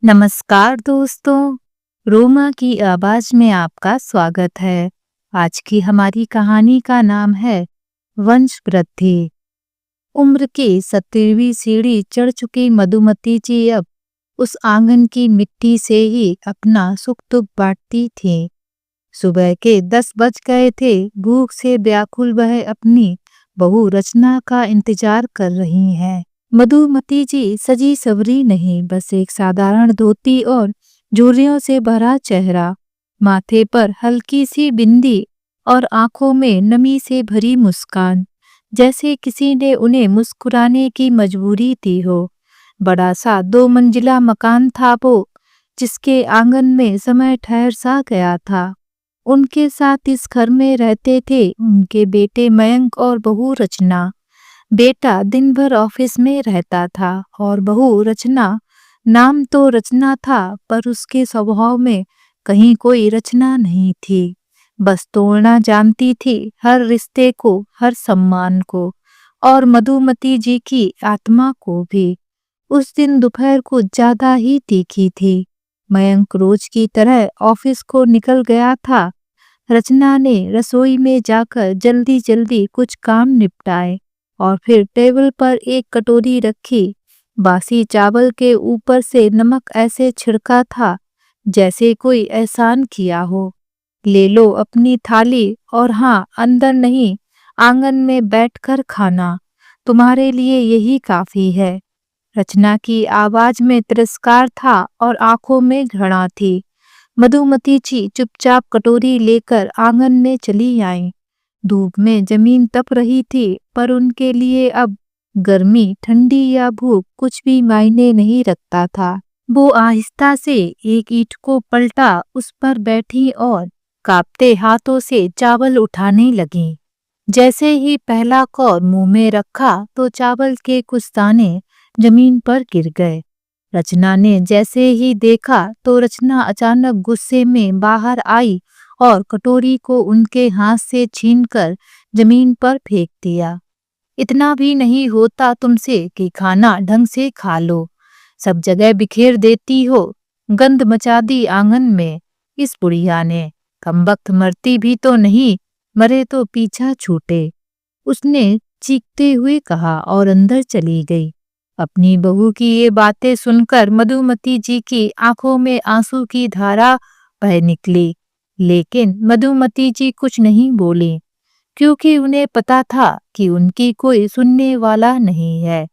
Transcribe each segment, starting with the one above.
नमस्कार दोस्तों, रोमा की आवाज में आपका स्वागत है। आज की हमारी कहानी का नाम है वंश वृद्धि। उम्र की 70वीं सीढ़ी चढ़ चुकी मधुमती जी अब उस आंगन की मिट्टी से ही अपना सुख दुख बांटती थी। सुबह के 10 बज गए थे। भूख से व्याकुल वह अपनी बहू रचना का इंतजार कर रही हैं। मधुमती जी सजी सवरी नहीं, बस एक साधारण धोती और झुर्रियों से भरा चेहरा, माथे पर हल्की सी बिंदी और आंखों में नमी से भरी मुस्कान, जैसे किसी ने उन्हें मुस्कुराने की मजबूरी दी हो। बड़ा सा 2 मंजिला मकान था वो, जिसके आंगन में समय ठहर सा गया था। उनके साथ इस घर में रहते थे उनके बेटे मयंक और बहू रचना। बेटा दिन भर ऑफिस में रहता था और बहू रचना। नाम तो रचना था, पर उसके स्वभाव में कहीं कोई रचना नहीं थी। बस तोड़ना जानती थी, हर रिश्ते को, हर सम्मान को, और मधुमती जी की आत्मा को भी। उस दिन दोपहर कुछ ज्यादा ही तीखी थी। मयंक रोज की तरह ऑफिस को निकल गया था। रचना ने रसोई में जाकर जल्दी जल्दी कुछ काम निपटाए और फिर टेबल पर एक कटोरी रखी। बासी चावल के ऊपर से नमक ऐसे छिड़का था जैसे कोई एहसान किया हो। ले लो अपनी थाली, और हाँ, अंदर नहीं, आंगन में बैठकर खाना। तुम्हारे लिए यही काफी है। रचना की आवाज में तिरस्कार था और आंखों में घृणा थी। मधुमती जी चुपचाप कटोरी लेकर आंगन में चली आईं। धूप में जमीन तप रही थी, पर उनके लिए अब गर्मी, ठंडी या भूख कुछ भी मायने नहीं रखता था। वो आहिस्ता से एक ईंट को पलटा, उस पर बैठी और कांपते हाथों से चावल उठाने लगी। जैसे ही पहला कौर मुंह में रखा तो चावल के कुछ दाने जमीन पर गिर गए। रचना ने जैसे ही देखा तो रचना अचानक गुस्से में बाहर आई और कटोरी को उनके हाथ से छीनकर जमीन पर फेंक दिया। इतना भी नहीं होता तुमसे कि खाना ढंग से खा लो, सब जगह बिखेर देती हो। गंद मचा दी आंगन में इस बुढ़िया ने। कमबख्त मरती भी तो नहीं, मरे तो पीछा छूटे, उसने चीखते हुए कहा और अंदर चली गई। अपनी बहू की ये बातें सुनकर मधुमती जी की आंखों में आंसू की धारा बह निकली, लेकिन मधुमती जी कुछ नहीं बोली, क्योंकि उन्हें पता था कि उनकी कोई सुनने वाला नहीं है।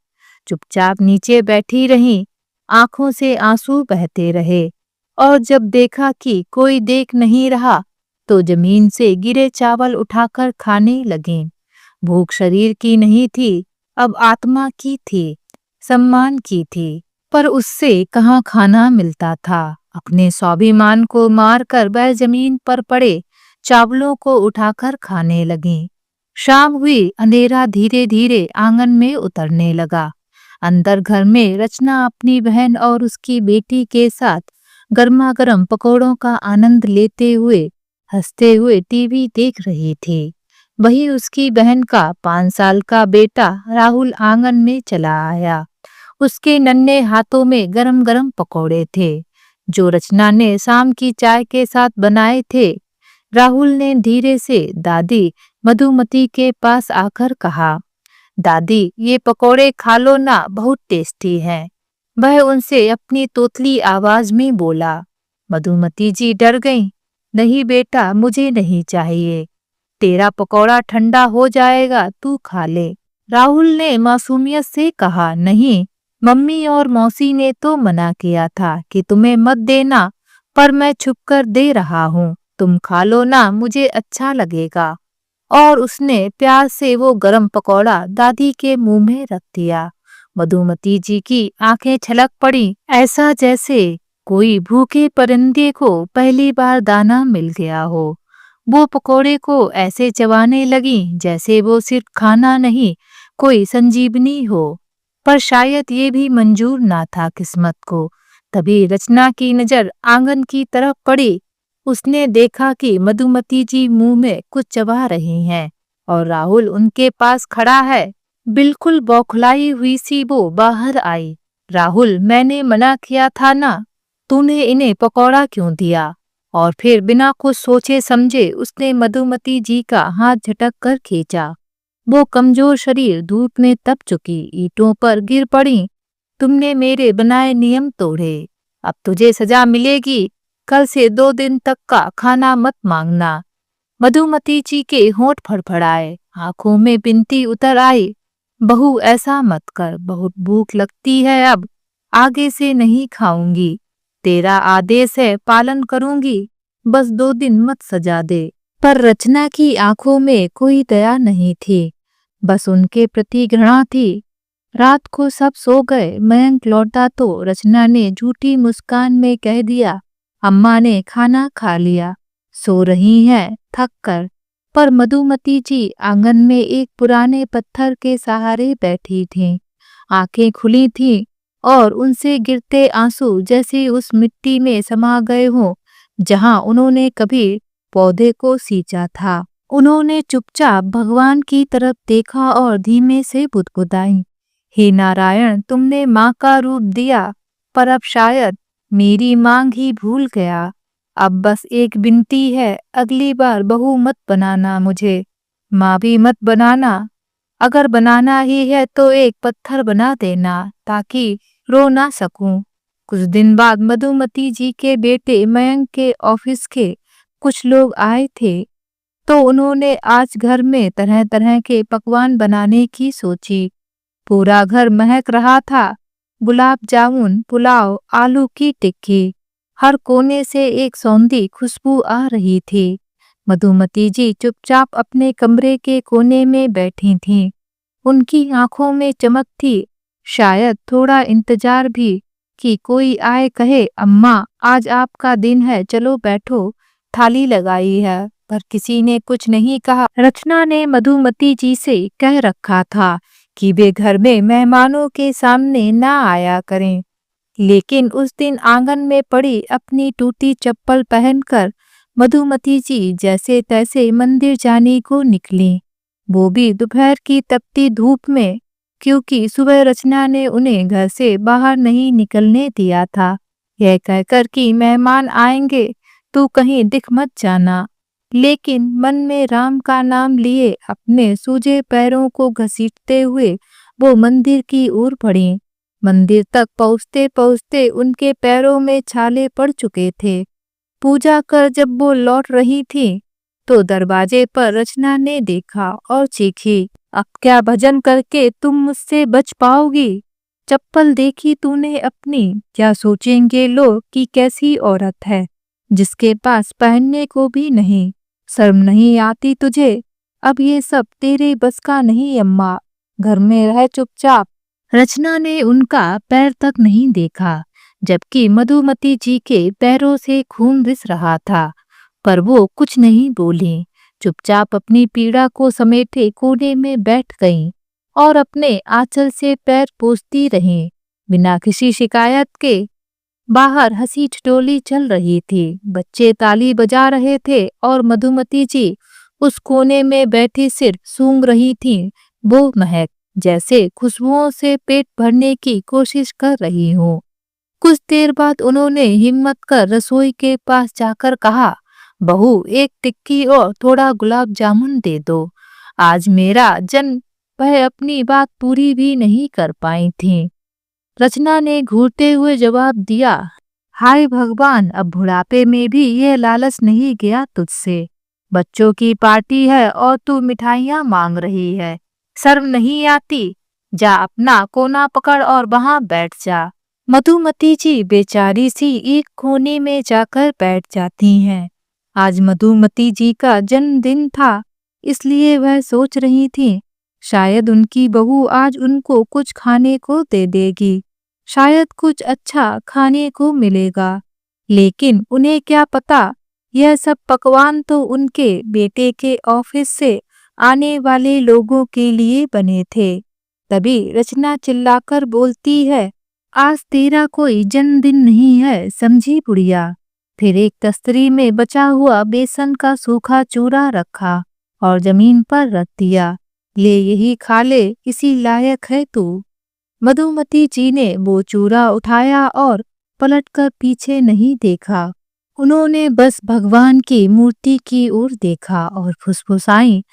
चुपचाप नीचे बैठी रहीं, आंखों से आंसू बहते रहे, और जब देखा कि कोई देख नहीं रहा तो जमीन से गिरे चावल उठाकर खाने लगीं। भूख शरीर की नहीं थी, अब आत्मा की थी, सम्मान की थी। पर उससे कहाँ खाना मिलता था। अपने स्वाभिमान को मारकर वह जमीन पर पड़े चावलों को उठाकर खाने लगी। शाम हुई, अंधेरा धीरे धीरे आंगन में उतरने लगा। अंदर घर में रचना अपनी बहन और उसकी बेटी के साथ गर्मा गर्म पकौड़ों का आनंद लेते हुए, हंसते हुए टीवी देख रही थी। वहीं उसकी बहन का 5 साल का बेटा राहुल आंगन में चला आया। उसके नन्हे हाथों में गरम गरम पकौड़े थे, जो रचना ने शाम की चाय के साथ बनाए थे। राहुल ने धीरे से दादी मधुमती के पास आकर कहा, दादी ये पकौड़े खा लो ना, बहुत टेस्टी हैं। वह उनसे अपनी तोतली आवाज में बोला। मधुमती जी डर गईं। नहीं बेटा, मुझे नहीं चाहिए, तेरा पकौड़ा ठंडा हो जाएगा, तू खा ले। राहुल ने मासूमियत से कहा, नहीं, मम्मी और मौसी ने तो मना किया था कि तुम्हें मत देना, पर मैं छुपकर दे रहा हूँ। तुम खा लो ना, मुझे अच्छा लगेगा। और उसने प्यार से वो गरम पकौड़ा दादी के मुंह में रख दिया। मधुमती जी की आंखें छलक पड़ी, ऐसा जैसे कोई भूखे परिंदे को पहली बार दाना मिल गया हो। वो पकौड़े को ऐसे चबाने लगी जैसे वो सिर्फ खाना नहीं, कोई संजीवनी हो। पर शायद ये भी मंजूर ना था किस्मत को। तभी रचना की नजर आंगन की तरफ पड़ी। उसने देखा कि मधुमती जी मुंह में कुछ चबा रही हैं और राहुल उनके पास खड़ा है। बिल्कुल बौखलाई हुई सी वो बाहर आई। राहुल, मैंने मना किया था ना, तूने इन्हें पकौड़ा क्यों दिया? और फिर बिना कुछ सोचे समझे उसने मधुमती जी का हाथ झटक कर खींचा। वो कमजोर शरीर धूप में तप चुकी ईंटों पर गिर पड़ी। तुमने मेरे बनाए नियम तोड़े, अब तुझे सजा मिलेगी। कल से 2 दिन तक का खाना मत मांगना। मधुमती जी के होंठ फड़फड़ाए, आंखों में बिनती उतर आई। बहू ऐसा मत कर, बहुत भूख लगती है अब, आगे से नहीं खाऊंगी। तेरा आदेश है, पालन करूंगी, बस 2 दिन मत सजा दे। पर रचना की आंखों में कोई दया नहीं थी, बस उनके प्रति घृणा थी। रात को सब सो गए। मयंक लौटा तो रचना ने झूठी मुस्कान में कह दिया, अम्मा ने खाना खा लिया, सो रही हैं थक कर। पर मधुमती जी आंगन में एक पुराने पत्थर के सहारे बैठी थीं। आंखें खुली थीं और उनसे गिरते आंसू जैसे उस मिट्टी में समा गए हों जहां उन्होंने कभी पौधे को सींचा था। उन्होंने चुपचाप भगवान की तरफ देखा और धीमे से बुदबुदाई, हे नारायण, तुमने माँ का रूप दिया, पर अब शायद मेरी मांग ही भूल गया। अब बस एक विनती है, अगली बार बहू मत बनाना मुझे, माँ भी मत बनाना। अगर बनाना ही है तो एक पत्थर बना देना ताकि रो ना सकूं। कुछ दिन बाद मधुमती जी के बेटे मयंक के ऑफिस के कुछ लोग आए थे, तो उन्होंने आज घर में तरह तरह के पकवान बनाने की सोची। पूरा घर महक रहा था, गुलाब जामुन, पुलाव, आलू की टिक्की, हर कोने से एक सौंधी खुशबू आ रही थी। मधुमती जी चुपचाप अपने कमरे के कोने में बैठी थीं। उनकी आंखों में चमक थी, शायद थोड़ा इंतजार भी, कि कोई आए कहे, अम्मा आज आपका दिन है, चलो बैठो, थाली लगाई है। पर किसी ने कुछ नहीं कहा। रचना ने मधुमती जी से कह रखा था कि वे घर में मेहमानों के सामने ना आया करें, लेकिन उस दिन आंगन में पड़ी अपनी टूटी चप्पल पहनकर मधुमती जी जैसे तैसे मंदिर जाने को निकली, वो भी दोपहर की तपती धूप में, क्योंकि सुबह रचना ने उन्हें घर से बाहर नहीं निकलने दिया था, यह कहकर कि मेहमान आएंगे तू कहीं दिख मत जाना। लेकिन मन में राम का नाम लिए अपने सूजे पैरों को घसीटते हुए वो मंदिर की ओर बढ़ी। मंदिर तक पहुँचते पहुँचते उनके पैरों में छाले पड़ चुके थे। पूजा कर जब वो लौट रही थी तो दरवाजे पर रचना ने देखा और चीखी, अब क्या भजन करके तुम मुझसे बच पाओगी? चप्पल देखी तूने अपनी, क्या सोचेंगे लोग कि कैसी औरत है जिसके पास पहनने को भी नहीं। शर्म नहीं आती तुझे? अब ये सब तेरे बस का नहीं अम्मा, घर में रह चुपचाप। रचना ने उनका पैर तक नहीं देखा, जबकि मधुमती जी के पैरों से खून रिस रहा था, पर वो कुछ नहीं बोली। चुपचाप अपनी पीड़ा को समेटे कोने में बैठ गईं और अपने आंचल से पैर पोंछती रहीं। बिना किसी शिकायत के बाहर हंसी ठिठोली चल रही थी, बच्चे ताली बजा रहे थे और मधुमती जी उस कोने में बैठी सिर सूंघ रही थीं। वो महक जैसे खुशबुओं से पेट भरने की कोशिश कर रही हो। कुछ देर बाद उन्होंने हिम्मत कर रसोई के पास जाकर कहा, बहू एक टिक्की और थोड़ा गुलाब जामुन दे दो, आज मेरा जन्म। वह अपनी बात पूरी भी नहीं कर पाई थीं। रचना ने घूरते हुए जवाब दिया, हाय भगवान, अब बुढ़ापे में भी यह लालच नहीं गया तुझसे। बच्चों की पार्टी है और तू मिठाइयाँ मांग रही है, शर्म नहीं आती? जा अपना कोना पकड़ और वहां बैठ जा। मधुमती जी बेचारी सी एक कोने में जाकर बैठ जाती हैं। आज मधुमती जी का जन्मदिन था, इसलिए वह सोच रही थी, शायद उनकी बहू आज उनको कुछ खाने को दे देगी, शायद कुछ अच्छा खाने को मिलेगा। लेकिन उन्हें क्या पता, यह सब पकवान तो उनके बेटे के ऑफिस से आने वाले लोगों के लिए बने थे। तभी रचना चिल्लाकर बोलती है, आज तेरा कोई जन्मदिन नहीं है, समझी बुढ़िया? फिर एक तस्तरी में बचा हुआ बेसन का सूखा चूरा रखा और जमीन पर रख दिया, ले यही खा ले, इसी लायक है तू। मधुमती जी ने वो चूरा उठाया और पलटकर पीछे नहीं देखा। उन्होंने बस भगवान की मूर्ति की ओर देखा और फुसफुसाई,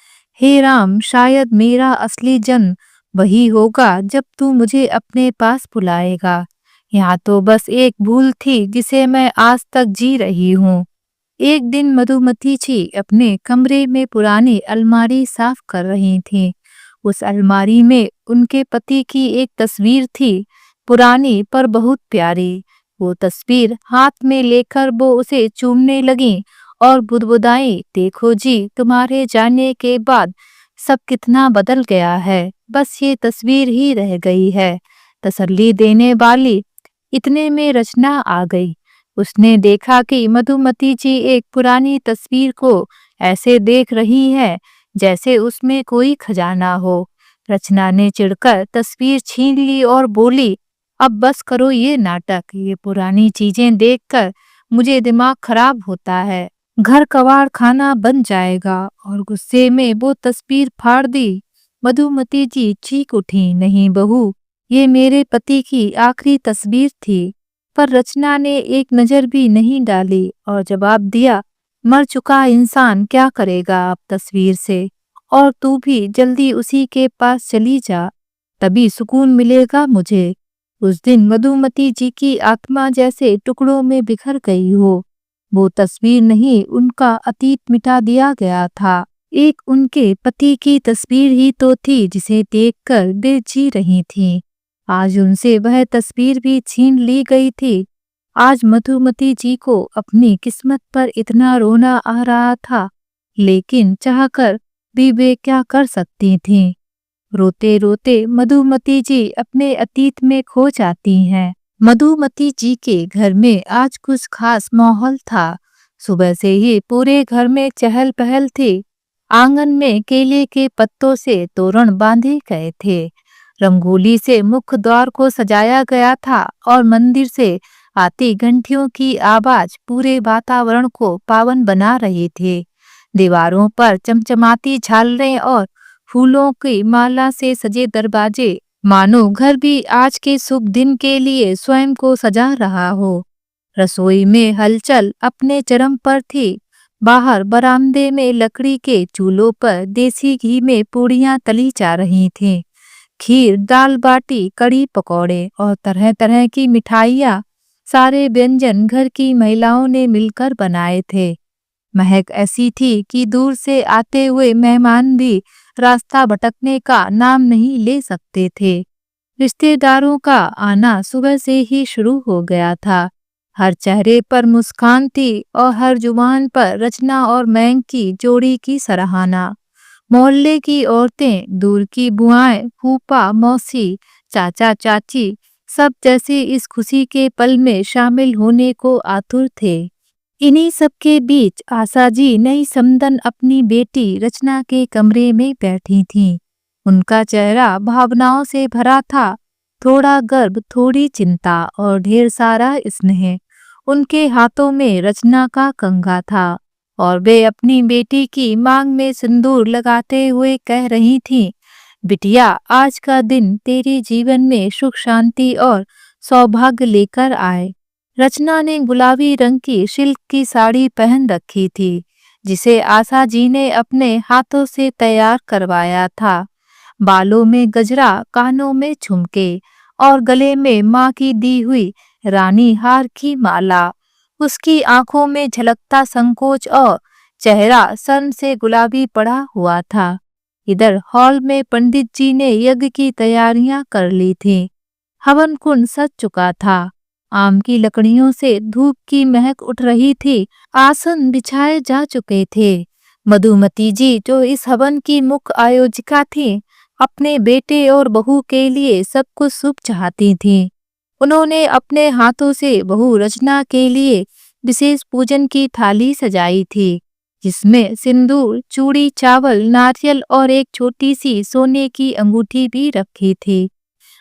हे राम, शायद मेरा असली जन्म वही होगा जब तू मुझे अपने पास बुलाएगा। यहाँ तो बस एक भूल थी जिसे मैं आज तक जी रही हूँ। एक दिन मधुमती जी अपने कमरे में पुरानी अलमारी साफ कर रही थीं। उस अलमारी में उनके पति की एक तस्वीर थी, पुरानी पर बहुत प्यारी। वो तस्वीर हाथ में लेकर वो उसे चूमने लगी और बुदबुदाई, देखो जी, तुम्हारे जाने के बाद सब कितना बदल गया है, बस ये तस्वीर ही रह गई है। तसल्ली देने वाली। इतने में रचना आ गई। उसने देखा कि मधुमती जी एक पुरानी तस्वीर को ऐसे देख रही है जैसे उसमें कोई खजाना हो। रचना ने चिढ़कर तस्वीर छीन ली और बोली, अब बस करो ये नाटक, ये पुरानी चीजें देखकर मुझे दिमाग खराब होता है, घर कबाड़ खाना बन जाएगा। और गुस्से में वो तस्वीर फाड़ दी। मधुमती जी चीख उठी, नहीं बहू, ये मेरे पति की आखिरी तस्वीर थी। पर रचना ने एक नजर भी नहीं डाली और जवाब दिया, मर चुका इंसान क्या करेगा अब तस्वीर से, और तू भी जल्दी उसी के पास चली जा, तभी सुकून मिलेगा मुझे। उस दिन मधुमती जी की आत्मा जैसे टुकड़ों में बिखर गई हो। वो तस्वीर नहीं, उनका अतीत मिटा दिया गया था। एक उनके पति की तस्वीर ही तो थी जिसे देखकर वे जी रही थीं। आज उनसे वह तस्वीर भी छीन ली गई थी। आज मधुमती जी को अपनी किस्मत पर इतना रोना आ रहा था, लेकिन चाहकर भी वे क्या कर सकती थीं। रोते रोते मधुमती जी अपने अतीत में खो जाती हैं। मधुमती जी के घर में आज कुछ खास माहौल था। सुबह से ही पूरे घर में चहल पहल थी। आंगन में केले के पत्तों से तोरण बांधे गए थे, रंगोली से मुख्य द्वार को सजाया गया था और मंदिर से आती घंटियों की आवाज पूरे वातावरण को पावन बना रही थी। दीवारों पर चमचमाती झालरें और फूलों की माला से सजे दरवाजे, मानो घर भी आज के शुभ दिन के लिए स्वयं को सजा रहा हो। रसोई में हलचल अपने चरम पर थी। बाहर बरामदे में लकड़ी के चूल्हों पर देसी घी में पूड़ियां तली जा रही थीं। खीर, दाल बाटी, कड़ी पकौड़े और तरह तरह की मिठाइयाँ, सारे व्यंजन घर की महिलाओं ने मिलकर बनाए थे। महक ऐसी थी कि दूर से आते हुए मेहमान भी रास्ता भटकने का नाम नहीं ले सकते थे। रिश्तेदारों का आना सुबह से ही शुरू हो गया था। हर चेहरे पर मुस्कान थी और हर जुबान पर रचना और मयंक की जोड़ी की सराहना। मोहल्ले की औरतें, दूर की बुआएं, फूफा, मौसी, चाचा, चाची, सब जैसे इस खुशी के पल में शामिल होने को आतुर थे। इन्हीं सब के बीच आशा जी नई समदन अपनी बेटी रचना के कमरे में बैठी थीं। उनका चेहरा भावनाओं से भरा था, थोड़ा गर्व, थोड़ी चिंता और ढेर सारा स्नेह। उनके हाथों में रचना का कंघा था और वे अपनी बेटी की मांग में सिंदूर लगाते हुए कह रही थीं, बिटिया, आज का दिन तेरे जीवन में सुख, शांति और सौभाग्य लेकर आए। रचना ने गुलाबी रंग की सिल्क की साड़ी पहन रखी थी, जिसे आशा जी ने अपने हाथों से तैयार करवाया था। बालों में गजरा, कानों में झुमके और गले में माँ की दी हुई रानी हार की माला। उसकी आंखों में झलकता संकोच और चेहरा शर्म से गुलाबी पड़ा हुआ था। इधर हॉल में पंडित जी ने यज्ञ की तैयारियां कर ली थी। हवन कुंड सज चुका था। आम की लकड़ियों से धूप की महक उठ रही थी। आसन बिछाए जा चुके थे। मधुमती जी, जो इस हवन की मुख्य आयोजिका थी, अपने बेटे और बहू के लिए सब कुछ शुभ चाहती थीं। उन्होंने अपने हाथों से बहू रचना के लिए विशेष पूजन की थाली सजाई थी, जिसमें सिंदूर, चूड़ी, चावल, नारियल और एक छोटी सी सोने की अंगूठी भी रखी थी।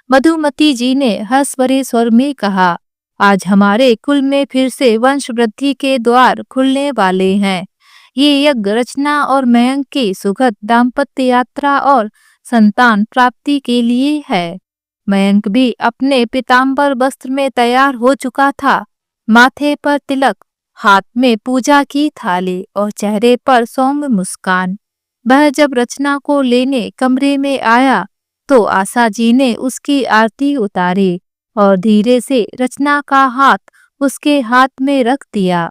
मधुमती जी ने हर्ष भरे स्वर में कहा, आज हमारे कुल में फिर से वंश वृद्धि के द्वार खुलने वाले हैं। ये यज्ञ रचना और मयंक की सुखद दाम्पत्य यात्रा और संतान प्राप्ति के लिए है। मयंक भी अपने पीताम्बर वस्त्र में तैयार हो चुका था। माथे पर तिलक, हाथ में पूजा की थाली और चेहरे पर सौम्य मुस्कान। वह जब रचना को लेने कमरे में आया तो आशा जी ने उसकी आरती उतारी और धीरे से रचना का हाथ उसके हाथ में रख दिया।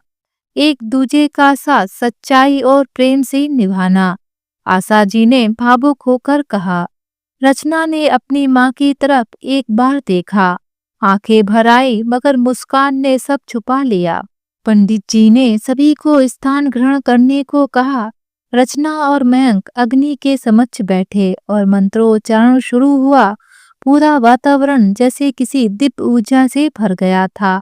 एक दूजे का साथ सच्चाई और प्रेम से निभाना, आशा जी ने भावुक होकर कहा। रचना ने अपनी माँ की तरफ एक बार देखा, आंखें भर आई मगर मुस्कान ने सब छुपा लिया। पंडित जी ने सभी को स्थान ग्रहण करने को कहा। रचना और मयंक अग्नि के समक्ष बैठे और मंत्रोच्चारण शुरू हुआ। पूरा वातावरण जैसे किसी दिव्य ऊर्जा से भर गया था।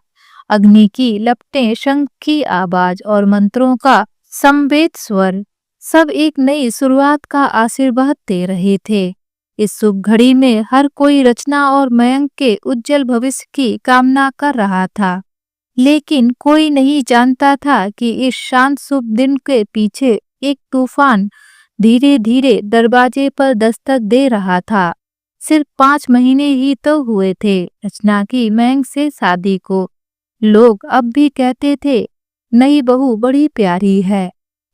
अग्नि की लपटें, शंख की आवाज और मंत्रों का समवेत स्वर सब एक नई शुरुआत का आशीर्वाद दे रहे थे। इस शुभ घड़ी में हर कोई रचना और मयंक के उज्जवल भविष्य की कामना कर रहा था, लेकिन कोई नहीं जानता था कि इस शांत शुभ दिन के पीछे एक तूफान धीरे धीरे दरवाजे पर दस्तक दे रहा था। सिर्फ 5 महीने ही तो हुए थे रचना की मयंक से शादी को। लोग अब भी कहते थे नई बहू बड़ी प्यारी है,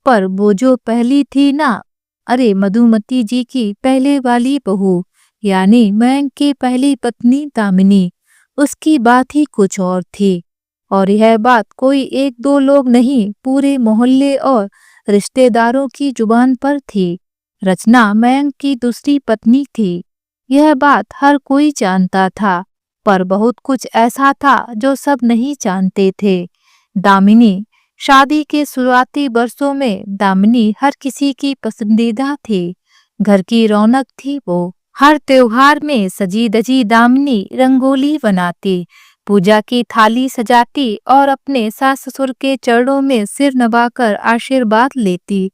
पर वो जो पहली थी ना, अरे मधुमती जी की पहले वाली बहू यानी मयंक की पहली पत्नी दामिनी, उसकी बात ही कुछ और थी। और यह बात कोई एक दो लोग नहीं, पूरे मोहल्ले और रिश्तेदारों की जुबान पर थी। रचना मयंक की दूसरी पत्नी थी। यह बात हर कोई जानता था, पर बहुत कुछ ऐसा था जो सब नहीं जानते थे। दामिनी, शादी के शुरुआती वर्षों में दामिनी हर किसी की पसंदीदा थी। घर की रौनक थी वो। हर त्योहार में सजी धजी दामिनी रंगोली बनाती, पूजा की थाली सजाती और अपने सास ससुर के चरणों में सिर नवाकर आशीर्वाद लेती।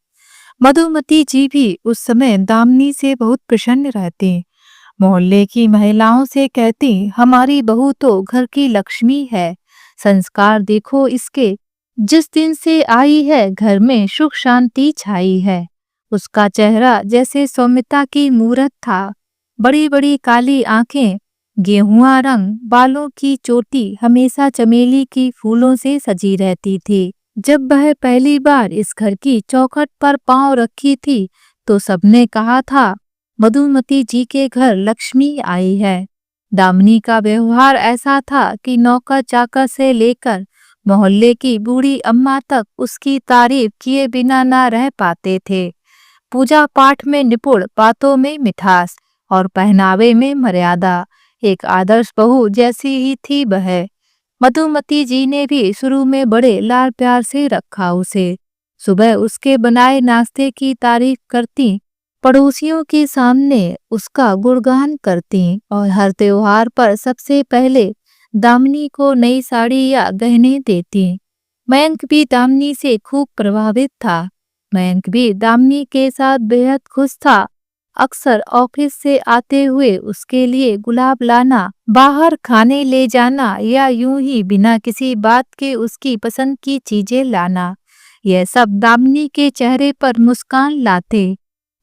मधुमती जी भी उस समय दामिनी से बहुत प्रसन्न रहती। मोहल्ले की महिलाओं से कहती, हमारी बहू तो घर की लक्ष्मी है, संस्कार देखो इसके, जिस दिन से आई है घर में सुख शांति छाई है। उसका चेहरा जैसे सौम्यता की मूरत था। बड़ी बड़ी काली आंखें, गेहुआ रंग, बालों की चोटी हमेशा चमेली की फूलों से सजी रहती थी। जब वह पहली बार इस घर की चौखट पर पांव रखी थी तो सबने कहा था मधुमती जी के घर लक्ष्मी आई है। दामिनी का व्यवहार ऐसा था कि नौकर चाकर से लेकर मोहल्ले की बूढ़ी अम्मा तक उसकी तारीफ किए बिना ना रह पाते थे। पूजा पाठ में निपुण, बातों में मिठास और पहनावे में मर्यादा, एक आदर्श बहू जैसी ही थी वह। मधुमती जी ने भी शुरू में बड़े लाड प्यार से रखा उसे। सुबह उसके बनाए नाश्ते की तारीफ करती, पड़ोसियों के सामने उसका गुणगान करती और हर त्योहार पर सबसे पहले दामिनी को नई साड़ी या गहने देती। मयंक भी दामिनी से खूब प्रभावित था। मयंक भी दामिनी के साथ बेहद खुश था। अक्सर ऑफिस से आते हुए उसके लिए गुलाब लाना, बाहर खाने ले जाना या यूं ही बिना किसी बात के उसकी पसंद की चीजें लाना, यह सब दामिनी के चेहरे पर मुस्कान लाते।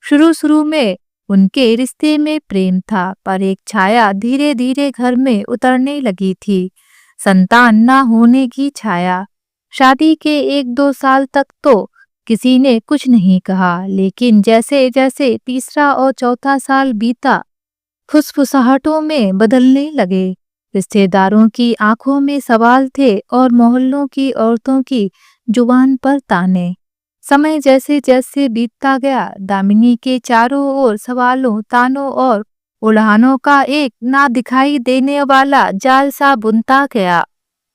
शुरू शुरू में उनके रिश्ते में प्रेम था, पर एक छाया धीरे धीरे घर में उतरने लगी थी, संतान ना होने की छाया। शादी के 1-2 साल तक तो किसी ने कुछ नहीं कहा, लेकिन जैसे जैसे तीसरा और चौथा साल बीता, फुसफुसाहटों में बदलने लगे। रिश्तेदारों की आंखों में सवाल थे और मोहल्लों की औरतों की जुबान पर ताने। समय जैसे जैसे बीतता गया, दामिनी के चारों ओर सवालों, तानों और उल्हानों का एक ना दिखाई देने वाला जाल सा बुनता गया।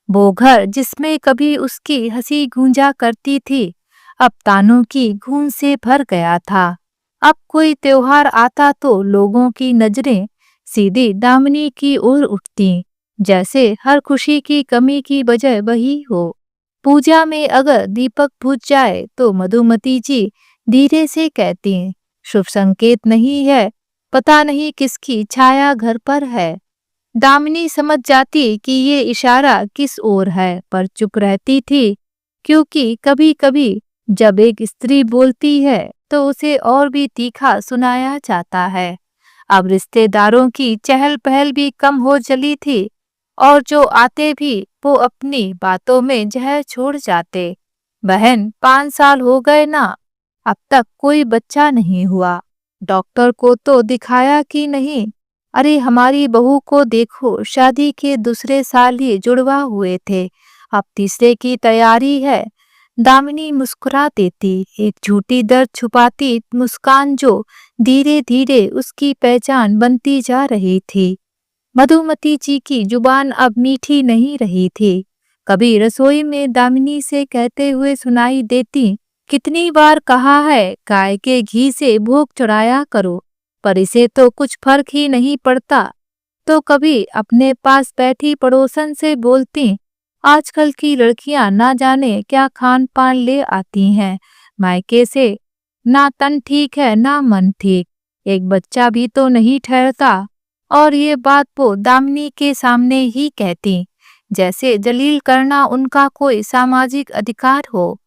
वो घर जिसमें कभी उसकी हंसी गूंजा करती थी, अब तानों की गूंज से भर गया था। अब कोई त्योहार आता तो लोगों की नजरें सीधी दामिनी की ओर उठती, जैसे हर खुशी की कमी की वजह वही हो। पूजा में अगर दीपक बुझ जाए तो मधुमती जी धीरे से कहती, शुभ संकेत नहीं है, पता नहीं किसकी छाया घर पर है। दामिनी समझ जाती कि ये इशारा किस ओर है, पर चुप रहती थी, क्योंकि कभी कभी जब एक स्त्री बोलती है तो उसे और भी तीखा सुनाया जाता है। अब रिश्तेदारों की चहल पहल भी कम हो चली थी और जो आते भी वो अपनी बातों में जहर छोड़ जाते। बहन, 5 साल हो गए ना, अब तक कोई बच्चा नहीं हुआ। डॉक्टर को तो दिखाया कि नहीं। अरे हमारी बहू को देखो, शादी के दूसरे साल ही जुड़वा हुए थे, अब तीसरे की तैयारी है। दामिनी मुस्कुरा देती, एक झूठी दर्द छुपाती मुस्कान जो धीरे धीरे उसकी पहचान बनती जा रही थी। मधुमती जी की जुबान अब मीठी नहीं रही थी। कभी रसोई में दामिनी से कहते हुए सुनाई देती, कितनी बार कहा है गाय के घी से भोग चढ़ाया करो, पर इसे तो कुछ फर्क ही नहीं पड़ता। तो कभी अपने पास बैठी पड़ोसन से बोलती, आजकल की लड़कियां ना जाने क्या खान पान ले आती हैं मायके से, ना तन ठीक है ना मन ठीक, एक बच्चा भी तो नहीं ठहरता। और ये बात वो दामिनी के सामने ही कहती, जैसे जलील करना उनका कोई सामाजिक अधिकार हो।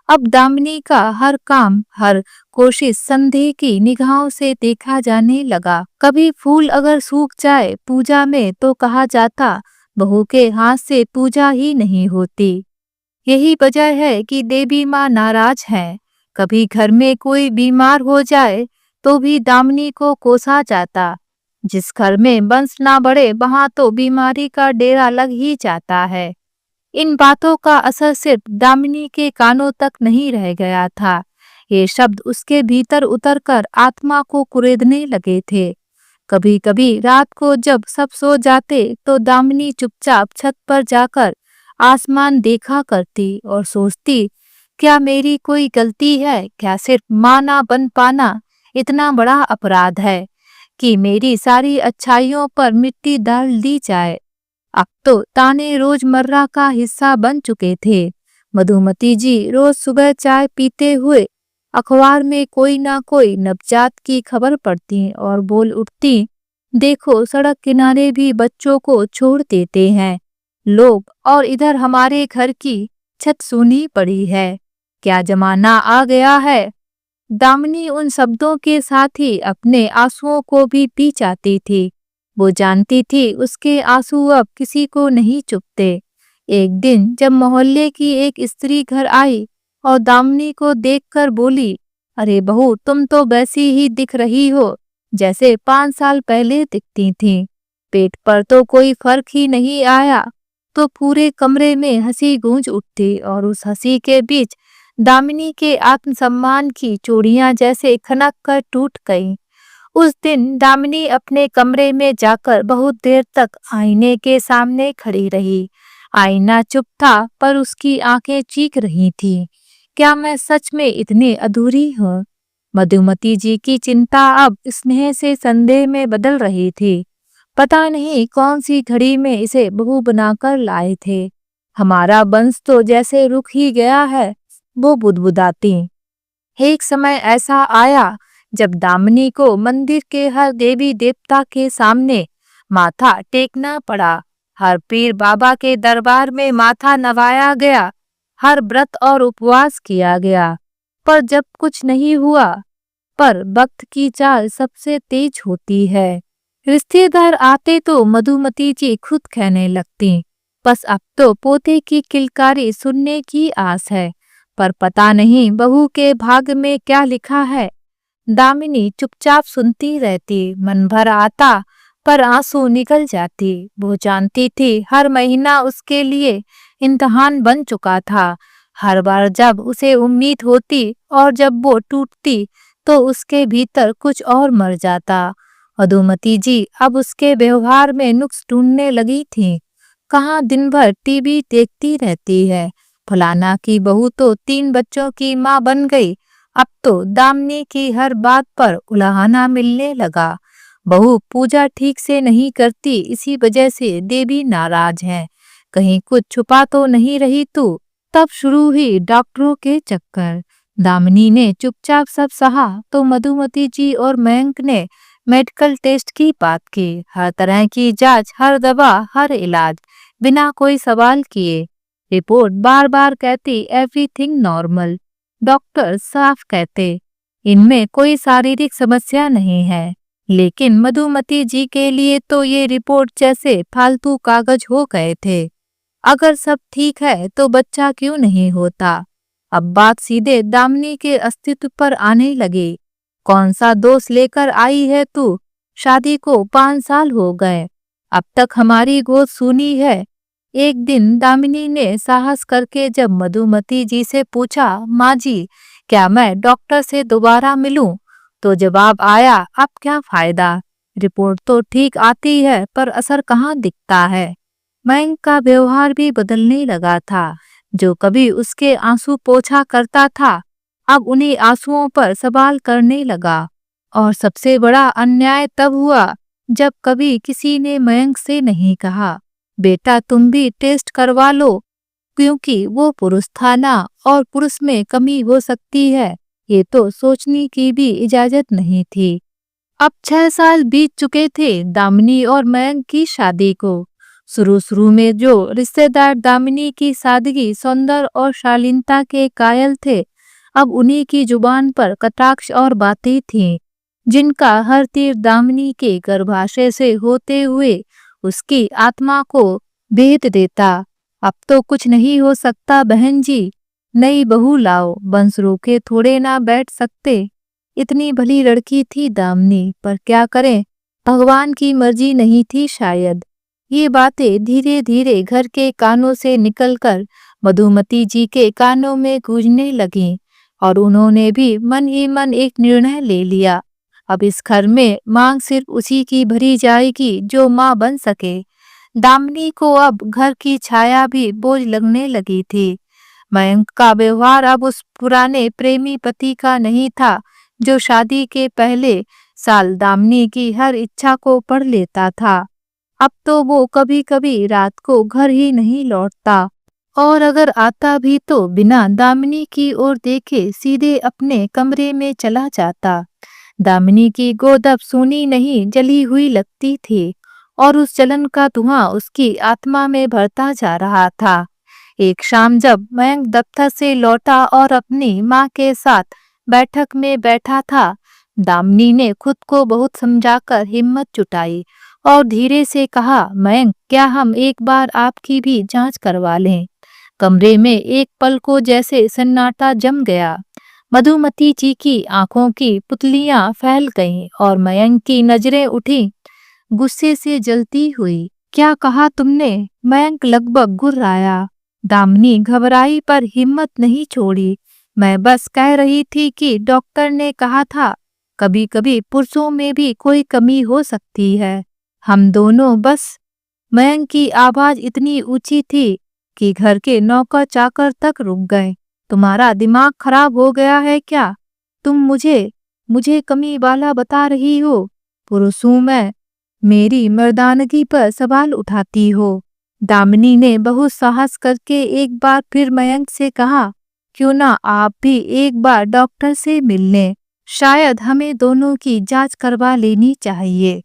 अब दामिनी का हर काम, हर कोशिश संदेह की निगाहों से देखा जाने लगा। कभी फूल अगर सूख जाए पूजा में तो कहा जाता, बहू के हाथ से पूजा ही नहीं होती। यही वजह है कि देवी माँ नाराज है। कभी घर में कोई बीमार हो जाए तो भी दामिनी को कोसा जाता। जिस घर में वंश ना बढ़े वहां तो बीमारी का डेरा लग ही जाता है। इन बातों का असर सिर्फ दामिनी के कानों तक नहीं रह गया था, ये शब्द उसके भीतर उतरकर आत्मा को कुरेदने लगे थे। कभी कभी रात को जब सब सो जाते तो दामिनी चुपचाप छत पर जाकर आसमान देखा करती और सोचती, क्या मेरी कोई गलती है? क्या सिर्फ माँ ना बन पाना इतना बड़ा अपराध है कि मेरी सारी अच्छाइयों पर मिट्टी डाल दी जाए? अब तो ताने रोजमर्रा का हिस्सा बन चुके थे। मधुमती जी रोज सुबह चाय पीते हुए अखबार में कोई ना कोई नवजात की खबर पढ़ती और बोल उठती, देखो सड़क किनारे भी बच्चों को छोड़ देते हैं लोग, और इधर हमारे घर की छत सूनी पड़ी है। क्या जमाना आ गया है। दामिनी उन शब्दों के साथ ही अपने आंसुओं को भी पी जाती थी। वो जानती थी उसके आंसू अब किसी को नहीं चुभते। एक दिन जब मोहल्ले की एक स्त्री घर आई और दामिनी को देखकर बोली, अरे बहू, तुम तो वैसी ही दिख रही हो जैसे 5 साल पहले दिखती थी। पेट पर तो कोई फर्क ही नहीं आया। तो पूरे कमरे में हंसी गूंज उठती और उस हंसी के बीच दामिनी के आत्मसम्मान की चूड़ियां जैसे खनक कर टूट गईं। उस दिन दामिनी अपने कमरे में जाकर बहुत देर तक आईने के सामने खड़ी रही। आईना चुप था पर उसकी आंखें चीख रही थीं, क्या मैं सच में इतनी अधूरी हूँ? मधुमती जी की चिंता अब स्नेह से संदेह में बदल रही थी। पता नहीं कौन सी घड़ी में इसे बहू बनाकर लाए थे। हमारा वंश तो जैसे रुक ही गया है, वो बुदबुदाती। एक समय ऐसा आया जब दामिनी को मंदिर के हर देवी देवता के सामने माथा टेकना पड़ा। हर पीर बाबा के दरबार में माथा नवाया गया, हर व्रत और उपवास किया गया, पर जब कुछ नहीं हुआ। पर वक्त की चाल सबसे तेज होती है। रिश्तेदार आते तो मधुमती जी खुद कहने लगती, बस अब तो पोते की किलकारी सुनने की आस है। पर पता नहीं बहू के भाग्य में क्या लिखा है। दामिनी चुपचाप सुनती रहती, मन भर आता पर आंसू निकल जाती। वो जानती थी हर महीना उसके लिए इम्तिहान बन चुका था। हर बार जब उसे उम्मीद होती और जब वो टूटती तो उसके भीतर कुछ और मर जाता। मधुमती जी अब उसके व्यवहार में नुक्स ढूंढने लगी थी। कहाँ दिन भर टीवी देखती रहती है, फलाना की बहू तो 3 बच्चों की माँ बन गई। अब तो दामिनी की हर बात पर उलाहना मिलने लगा। बहू पूजा ठीक से नहीं करती, इसी वजह से देवी नाराज है। कहीं कुछ छुपा तो नहीं रही तू? तब शुरू हुई डॉक्टरों के चक्कर। दामिनी ने चुपचाप सब सहा तो मधुमती जी और मयंक ने मेडिकल टेस्ट की बात की। हर तरह की जांच, हर दवा, हर इलाज, बिना कोई सवाल किए। रिपोर्ट बार बार कहती एवरीथिंग नॉर्मल। डॉक्टर साफ कहते इनमें कोई शारीरिक समस्या नहीं है। लेकिन मधुमती जी के लिए तो ये रिपोर्ट जैसे फालतू कागज हो गए थे। अगर सब ठीक है तो बच्चा क्यों नहीं होता? अब बात सीधे दामिनी के अस्तित्व पर आने लगी। कौन सा दोष लेकर आई है तू? शादी को 5 साल हो गए, अब तक हमारी गोद सूनी है। एक दिन दामिनी ने साहस करके जब मधुमती जी से पूछा, माँ जी क्या मैं डॉक्टर से दोबारा मिलूं? तो जवाब आया, अब क्या फायदा, रिपोर्ट तो ठीक आती है पर असर कहाँ दिखता है। मयंक का व्यवहार भी बदलने लगा था। जो कभी उसके आंसू पोंछा करता था, अब उन्हीं आंसुओं पर सवाल करने लगा। और सबसे बड़ा अन्याय तब हुआ जब कभी किसी ने मयंक से नहीं कहा, बेटा तुम भी टेस्ट करवा लो, क्योंकि वो पुरुष था ना, और पुरुष में कमी हो सकती है, ये तो सोचने की भी इजाजत नहीं थी। अब 6 साल बीत चुके थे दामिनी और मयंक की शादी को। शुरू में जो रिश्तेदार दामिनी की सादगी, सौंदर्य और शालीनता के कायल थे, अब उन्हीं की जुबान पर कटाक्ष और बातें थीं, जिनका हर तीर दामिनी के गर्भाशय से होते हुए उसकी आत्मा को भेद देता। अब तो कुछ नहीं हो सकता बहन जी, नई बहू लाओ, बंस रोके थोड़े ना बैठ सकते। इतनी भली लड़की थी दामिनी, पर क्या करें, भगवान की मर्जी नहीं थी शायद। ये बातें धीरे धीरे घर के कानों से निकलकर मधुमती जी के कानों में गूंजने लगीं, और उन्होंने भी मन ही मन एक निर्णय ले लिया। अब इस घर में मांग सिर्फ उसी की भरी जाएगी जो माँ बन सके। दामिनी को अब घर की छाया भी बोझ लगने लगी थी। मयंक का व्यवहार अब उस पुराने प्रेमी पति का नहीं था जो शादी के पहले साल दामिनी की हर इच्छा को पढ़ लेता था। अब तो वो कभी कभी रात को घर ही नहीं लौटता, और अगर आता भी तो बिना दामिनी की ओर देखे सीधे अपने कमरे में चला जाता। दामिनी की गोद अब सूनी नहीं जली हुई लगती थी, और उस जलन का धुआं उसकी आत्मा में भरता जा रहा था। एक शाम जब मयंक दफ्तर से लौटा और अपनी माँ के साथ बैठक में बैठा था, दामिनी ने खुद को बहुत समझाकर हिम्मत जुटाई और धीरे से कहा, मयंक क्या हम एक बार आपकी भी जांच करवा लें? कमरे में एक पल को जैसे सन्नाटा जम गया। मधुमती जी की आंखों की पुतलियां फैल गईं और मयंक की नजरें उठी गुस्से से जलती हुई। क्या कहा तुमने? मयंक लगभग गुर्राया। दामिनी घबराई पर हिम्मत नहीं छोड़ी। मैं बस कह रही थी कि डॉक्टर ने कहा था कभी कभी पुरुषों में भी कोई कमी हो सकती है। हम दोनों बस। मयंक की आवाज इतनी ऊंची थी कि घर के नौकर चाकर तक रुक गए। तुम्हारा दिमाग खराब हो गया है क्या? तुम मुझे कमी वाला बता रही हो? पुरुष हूं मैं, मेरी मर्दानगी पर सवाल उठाती हो। दामिनी ने बहुत साहस करके एक बार फिर मयंक से कहा, क्यों ना आप भी एक बार डॉक्टर से मिल लें, शायद हमें दोनों की जांच करवा लेनी चाहिए।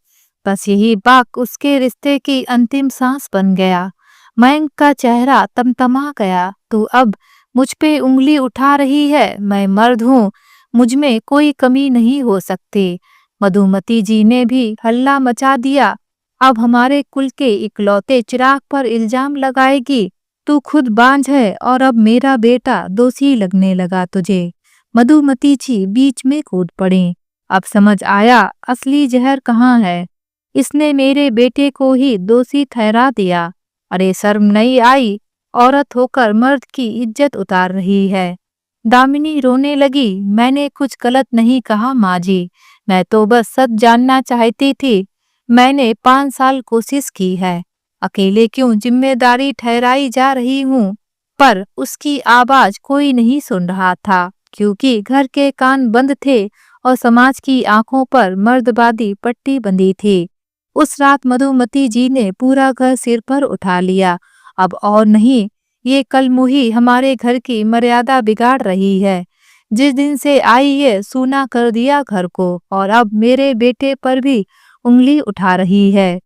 बस यही बात उसके रिश्ते की अंतिम सांस बन गया। मयंक का चेहरा तमतमा गया। तू अब मुझ पे उंगली उठा रही है? मैं मर्द हूँ, मुझ में कोई कमी नहीं हो सकती। मधुमती जी ने भी हल्ला मचा दिया। अब हमारे कुल के इकलौते चिराग पर इल्जाम लगाएगी? तू खुद बांझ है और अब मेरा बेटा दोषी लगने लगा तुझे। मधुमती जी बीच में कूद पड़ी। अब समझ आया असली जहर कहाँ है। इसने मेरे बेटे को ही दोषी ठहरा दिया। अरे शर्म नहीं आई? औरत होकर मर्द की इज्जत उतार रही है। दामिनी रोने लगी। मैंने कुछ गलत नहीं कहा माँ जी, मैं तो बस सच जानना चाहती थी। मैंने 5 साल कोशिश की है, अकेले क्यों जिम्मेदारी ठहराई जा रही हूँ। पर उसकी आवाज कोई नहीं सुन रहा था, क्योंकि घर के कान बंद थे और समाज की आंखों पर मर्दबादी पट्टी बंधी थी। उस रात मधुमती जी ने पूरा घर सिर पर उठा लिया। अब और नहीं, ये कलमुही हमारे घर की मर्यादा बिगाड़ रही है। जिस दिन से आई है सूना कर दिया घर को, और अब मेरे बेटे पर भी उंगली उठा रही है।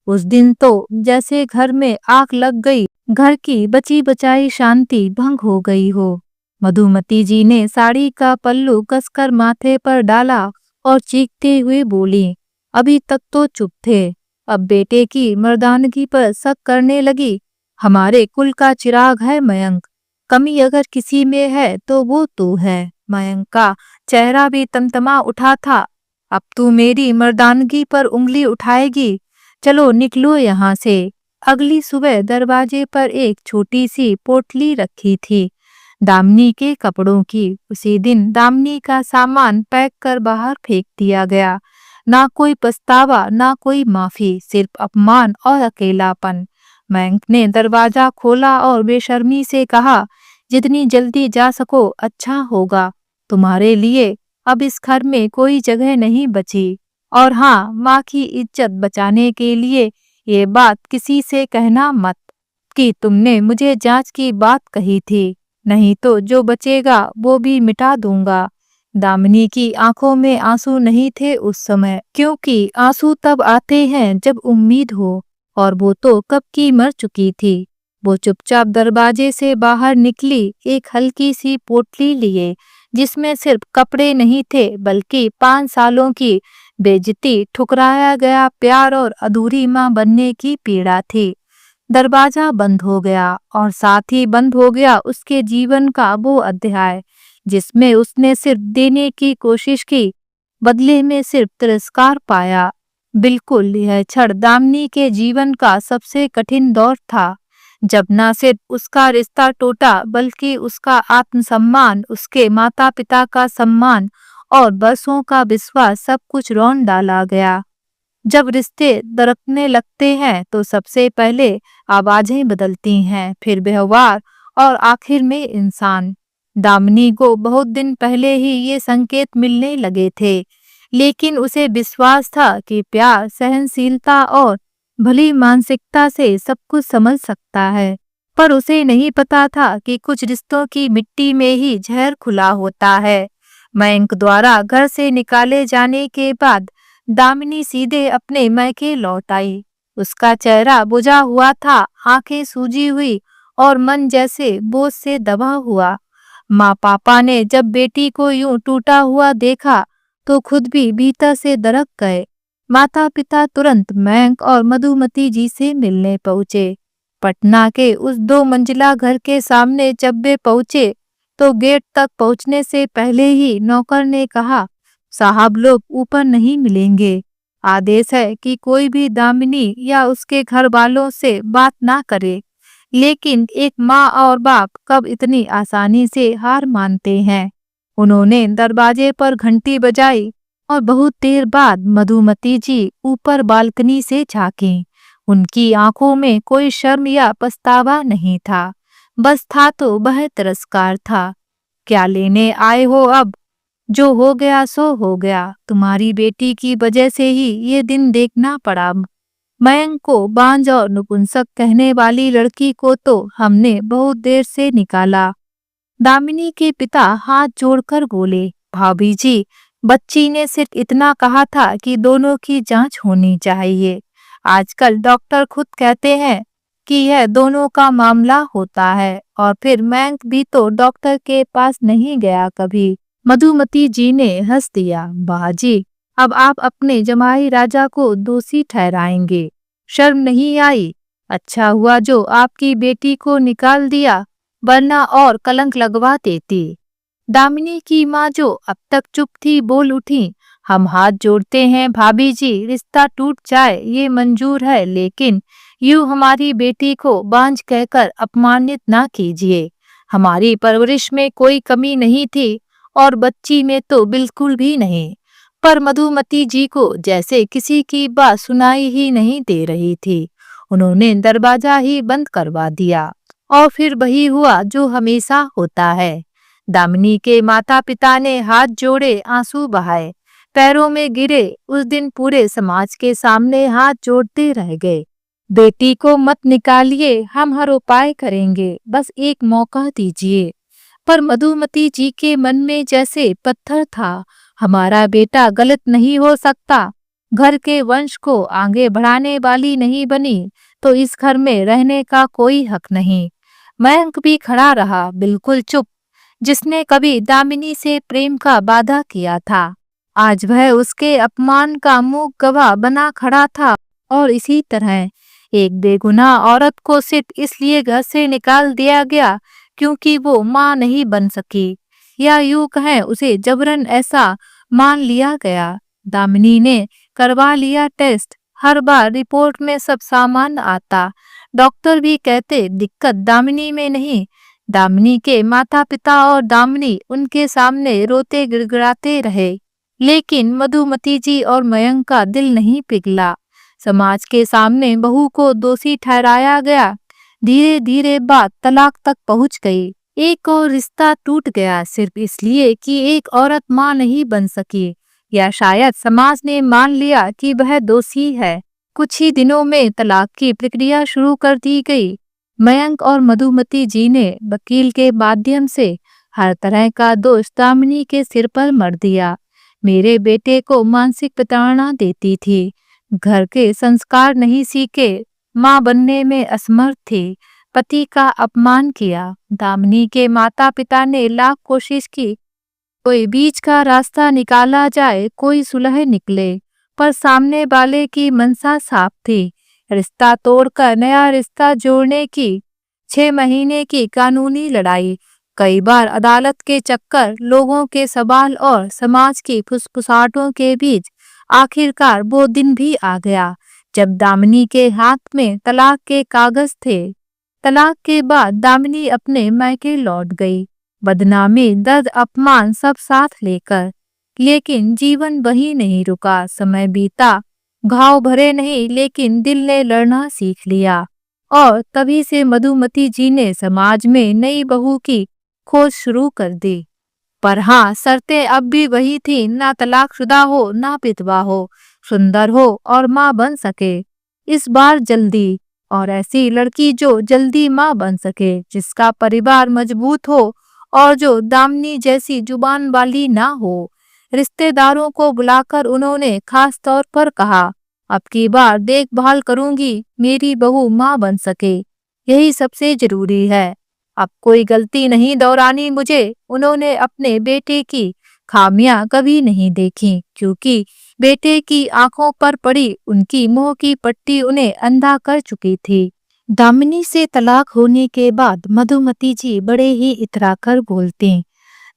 उस दिन तो जैसे घर में आग लग गई, घर की बची बचाई शांति भंग हो गई हो। मधुमती जी ने साड़ी का पल्लू कसकर माथे पर डाला और चीखते हुए बोली, अभी तक तो चुप थे, अब बेटे की मर्दानगी पर शक करने लगी। हमारे कुल का चिराग है मयंक, कमी अगर किसी में है तो वो तू है। मयंक का चेहरा भी तमतमा उठा था। अब तू मेरी मर्दानगी पर उंगली उठाएगी? चलो निकलो यहाँ से। अगली सुबह दरवाजे पर एक छोटी सी पोटली रखी थी, दामिनी के कपड़ों की। उसी दिन दामिनी का सामान पैक कर बाहर फेंक दिया गया। ना कोई पछतावा, ना कोई माफी, सिर्फ अपमान और अकेलापन। मयंक ने दरवाजा खोला और बेशर्मी से कहा, जितनी जल्दी जा सको अच्छा होगा। तुम्हारे लिए अब इस घर में कोई जगह नहीं बची। और हाँ, माँ की इज्जत बचाने के लिए ये बात किसी से कहना मत कि तुमने मुझे जांच की बात कही थी, नहीं तो जो बचेगा वो भी मिटा दूंगा। दामिनी की आंखों में आंसू नहीं थे उस समय, क्योंकि आंसू तब आते हैं जब उम्मीद हो, और वो तो कब की मर चुकी थी। वो चुपचाप दरवाजे से बाहर निकली, एक हल्की सी पोटली लिए जिसमें सिर्फ कपड़े नहीं थे बल्कि 5 सालों की बेइज्जती, ठुकराया गया प्यार और अधूरी मां बनने की पीड़ा थी। दरवाजा बंद हो गया और साथ ही बंद हो गया उसके जीवन का वो अध्याय जिसमें उसने सिर्फ देने की कोशिश की, बदले में सिर्फ तिरस्कार पाया। बिल्कुल, यह क्षण दामिनी के जीवन का सबसे कठिन दौर था, जब न सिर्फ उसका रिश्ता टूटा बल्कि उसका आत्मसम्मान, उसके माता पिता का सम्मान और बरसों का विश्वास सब कुछ रौंद डाला गया। जब रिश्ते दरकने लगते हैं तो सबसे पहले आवाजें बदलती हैं, फिर व्यवहार और आखिर में इंसान। दामिनी को बहुत दिन पहले ही ये संकेत मिलने लगे थे, लेकिन उसे विश्वास था कि प्यार, सहनशीलता और भली मानसिकता से सब कुछ समझ सकता है। पर उसे नहीं पता था कि कुछ रिश्तों की मिट्टी में ही जहर खुला होता है। मयंक द्वारा घर से निकाले जाने के बाद दामिनी सीधे अपने मैके लौट आई। उसका चेहरा बुझा हुआ था, आंखें सूजी हुई और मन जैसे बोझ से दबा हुआ। माँ पापा ने जब बेटी को यूं टूटा हुआ देखा तो खुद भी भीतर से दरक गए। माता पिता तुरंत मयंक और मधुमती जी से मिलने पहुँचे। पटना के उस 2 मंजिला घर के सामने जब वे पहुँचे तो गेट तक पहुँचने से पहले ही नौकर ने कहा, साहब लोग ऊपर नहीं मिलेंगे। आदेश है कि कोई भी दामिनी या उसके घर वालों से बात ना करे। लेकिन एक माँ और बाप कब इतनी आसानी से हार मानते हैं। उन्होंने दरवाजे पर घंटी बजाई और बहुत देर बाद मधुमती जी ऊपर बालकनी से झांकी। उनकी आंखों में कोई शर्म या पछतावा नहीं था, बस था तो वह तिरस्कार था। क्या लेने आए हो अब? जो हो गया सो हो गया। तुम्हारी बेटी की वजह से ही ये दिन देखना पड़ा। मयंक को बांझ और नपुंसक कहने वाली लड़की को तो हमने बहुत देर से निकाला। दामिनी के पिता हाथ जोड़कर बोले, भाभी जी, बच्ची ने सिर्फ इतना कहा था कि दोनों की जांच होनी चाहिए। आजकल डॉक्टर खुद कहते हैं कि यह दोनों का मामला होता है। और फिर मयंक भी तो डॉक्टर के पास नहीं गया कभी। मधुमती जी ने हंस दिया, बाजी, अब आप अपने जमाई राजा को दोषी ठहराएंगे? शर्म नहीं आई? अच्छा हुआ जो आपकी बेटी को निकाल दिया, वरना और कलंक लगवा देती। दामिनी की माँ जो अब तक चुप थी बोल उठी, हम हाथ जोड़ते हैं भाभी जी, रिश्ता टूट जाए ये मंजूर है, लेकिन यूं हमारी बेटी को बांझ कहकर अपमानित ना कीजिए। हमारी परवरिश में कोई कमी नहीं थी और बच्ची में तो बिल्कुल भी नहीं। पर मधुमती जी को जैसे किसी की बात सुनाई ही नहीं दे रही थी। उन्होंने दरवाजा ही बंद करवा दिया और फिर वही हुआ जो हमेशा होता है। दामिनी के माता पिता ने हाथ जोड़े, आंसू बहाए, पैरों में गिरे। उस दिन पूरे समाज के सामने हाथ जोड़ते रह गए, बेटी को मत निकालिए, हम हर उपाय करेंगे, बस एक मौका दीजिए। पर मधुमती जी के मन में जैसे पत्थर था, हमारा बेटा गलत नहीं हो सकता, घर के वंश को आगे बढ़ाने वाली नहीं बनी तो इस घर में रहने का कोई हक नहीं। मयंक भी खड़ा रहा, बिल्कुल चुप, जिसने कभी दामिनी से प्रेम का वादा किया था, आज वह उसके अपमान का मुंह गवाह बना खड़ा था। और इसी तरह एक बेगुनाह औरत को सिर्फ इसलिए घर से निकाल दिया गया क्योंकि वो माँ नहीं बन सकी, या यूं कहें उसे जबरन ऐसा मान लिया गया। दामिनी ने करवा लिया टेस्ट। हर बार रिपोर्ट में सब सामान्य आता। डॉक्टर भी कहते दिक्कत दामिनी में नहीं। दामिनी के माता पिता और दामिनी उनके सामने रोते गिड़गिड़ाते रहे, लेकिन मधुमती जी और मयंक का दिल नहीं पिघला। समाज के सामने बहू को दोषी ठहराया गया। धीरे धीरे बात तलाक तक पहुंच गई। एक और रिश्ता टूट गया सिर्फ इसलिए कि एक औरत मां नहीं बन सकी, या शायद समाज ने मान लिया कि वह दोषी है। कुछ ही दिनों में तलाक की प्रक्रिया शुरू कर दी गई। मयंक और मधुमती जी ने वकील के माध्यम से हर तरह का दोष दामिनी के सिर पर मर दिया। मेरे बेटे को मानसिक प्रताड़ना देती थी, घर के संस्कार नहीं सीखे, मां बनने में असमर्थ थी, पति का अपमान किया। दामिनी के माता पिता ने लाख कोशिश की, कोई बीच का रास्ता निकाला जाए, कोई सुलह निकले, पर सामने वाले की मनसा साफ थी, रिश्ता तोड़कर नया रिश्ता जोड़ने की। 6 महीने की कानूनी लड़ाई, कई बार अदालत के चक्कर, लोगों के सवाल और समाज की फुसफुसाहटों के बीच आखिरकार वो दिन भी आ गया जब दामिनी के हाथ में तलाक के कागज थे। तलाक के बाद दामिनी अपने मायके लौट गई, बदनामी, दर्द, अपमान सब साथ लेकर। लेकिन जीवन वही नहीं रुका। समय बीता, घाव भरे नहीं, लेकिन दिल ने लड़ना सीख लिया। और तभी से मधुमती जी ने समाज में नई बहू की खोज शुरू कर दी। पर हाँ, शर्तें अब भी वही थी, ना तलाकशुदा हो, ना विधवा हो, सुंदर हो और माँ बन सके। इस बार जल्दी, और ऐसी लड़की जो जल्दी माँ बन सके, जिसका परिवार मजबूत हो और जो दामिनी जैसी जुबान वाली ना हो। रिश्तेदारों को बुलाकर उन्होंने खास तौर पर कहा, अब की बार देखभाल करूंगी, मेरी बहू माँ बन सके, यही सबसे जरूरी है। अब कोई गलती नहीं दोहरानी मुझे। उन्होंने अपने बेटे की खामियां कभी नहीं देखी, क्योंकि बेटे की आंखों पर पड़ी उनकी मोह की पट्टी उन्हें अंधा कर चुकी थी। दामिनी से तलाक होने के बाद मधुमती जी बड़े ही इतराकर बोलती,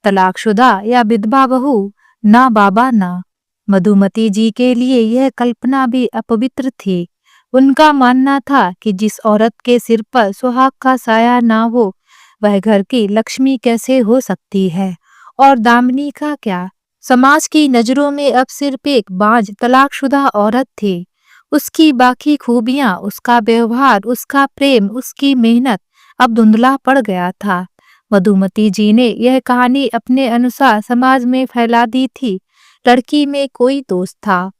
तलाकशुदा या विधवा बहू, ना बाबा ना। मधुमती जी के लिए यह कल्पना भी अपवित्र थी। उनका मानना था कि जिस औरत के सिर पर सुहाग का साया ना हो, वह घर की लक्ष्मी कैसे हो सकती है। और दामिनी का क्या, समाज की नजरों में अब सिर्फ एक बांझ तलाकशुदा औरत थी। उसकी बाकी खूबियां, उसका व्यवहार, उसका प्रेम, उसकी मेहनत अब धुंधला पड़ गया था। मधुमती जी ने यह कहानी अपने अनुसार समाज में फैला दी थी। लड़की में कोई दोष था,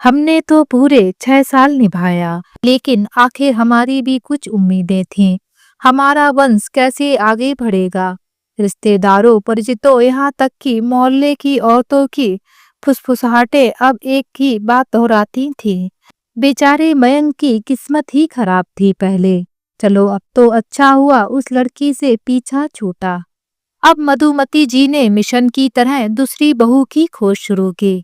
हमने तो पूरे 6 साल निभाया, लेकिन आखिर हमारी भी कुछ उम्मीदें थीं। हमारा वंश कैसे आगे बढ़ेगा। रिश्तेदारों, परिचितों, यहाँ तक कि मोहल्ले की औरतों की फुसफुसाहटें अब एक ही बात दोहराती थीं, बेचारे मयंक की किस्मत ही खराब थी पहले। चलो अब तो अच्छा हुआ उस लड़की से पीछा छूटा। अब मधुमती जी ने मिशन की तरह दूसरी बहू की खोज शुरू की।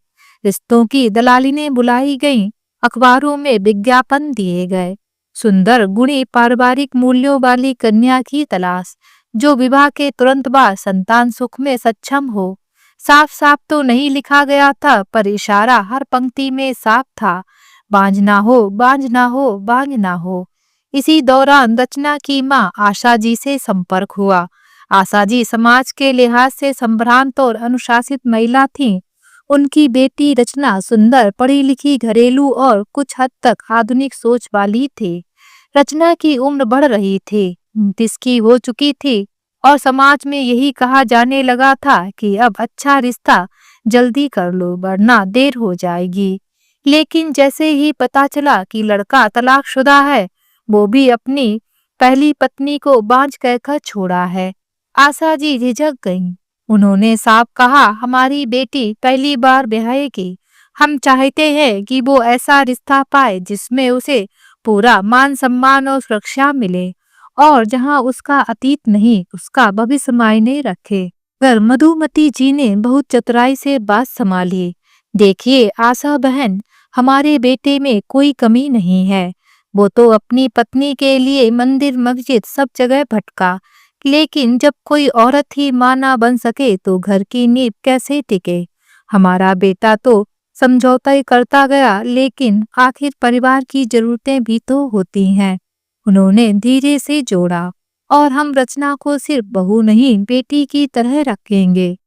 रिश्तों की दलालिनें बुलाई गईं, अखबारों में विज्ञापन दिए गए। सुंदर, गुणी, पारिवारिक मूल्यों वाली कन्या की तलाश, जो विवाह के तुरंत बाद संतान सुख में सक्षम हो। साफ साफ तो नहीं लिखा गया था, पर इशारा हर पंक्ति में साफ था, बांझ ना हो, बांझ ना हो, बांझ ना हो। इसी दौरान रचना की माँ आशा जी से संपर्क हुआ। आशा जी समाज के लिहाज से संभ्रांत और अनुशासित महिला थीं। उनकी बेटी रचना सुंदर, पढ़ी लिखी, घरेलू और कुछ हद तक आधुनिक सोच वाली थी। रचना की उम्र बढ़ रही थी, 29 की हो चुकी थी, और समाज में यही कहा जाने लगा था कि अब अच्छा रिश्ता जल्दी कर लो, वरना देर हो जाएगी। लेकिन जैसे ही पता चला कि लड़का तलाकशुदा है, वो भी अपनी पहली पत्नी को बांझ कहकर छोड़ा है, आशा जी झिझक गईं। उन्होंने साफ कहा, हमारी बेटी पहली बार ब्याहेगी। हम चाहते हैं कि वो ऐसा रिश्ता पाए जिसमें उसे पूरा मान सम्मान और सुरक्षा मिले, और जहां उसका अतीत नहीं, उसका भविष्य मायने रखे। पर मधुमती जी ने बहुत चतुराई से बात संभाली। देखिए आशा बहन, हमारे बेटे में कोई कमी नहीं है। वो तो अपनी पत्नी के लिए मंदिर मस्जिद सब जगह भटका, लेकिन जब कोई औरत ही मां ना बन सके तो घर की नींव कैसे टिके। हमारा बेटा तो समझौता ही करता गया, लेकिन आखिर परिवार की जरूरतें भी तो होती हैं। उन्होंने धीरे से जोड़ा, और हम रचना को सिर्फ बहू नहीं बेटी की तरह रखेंगे।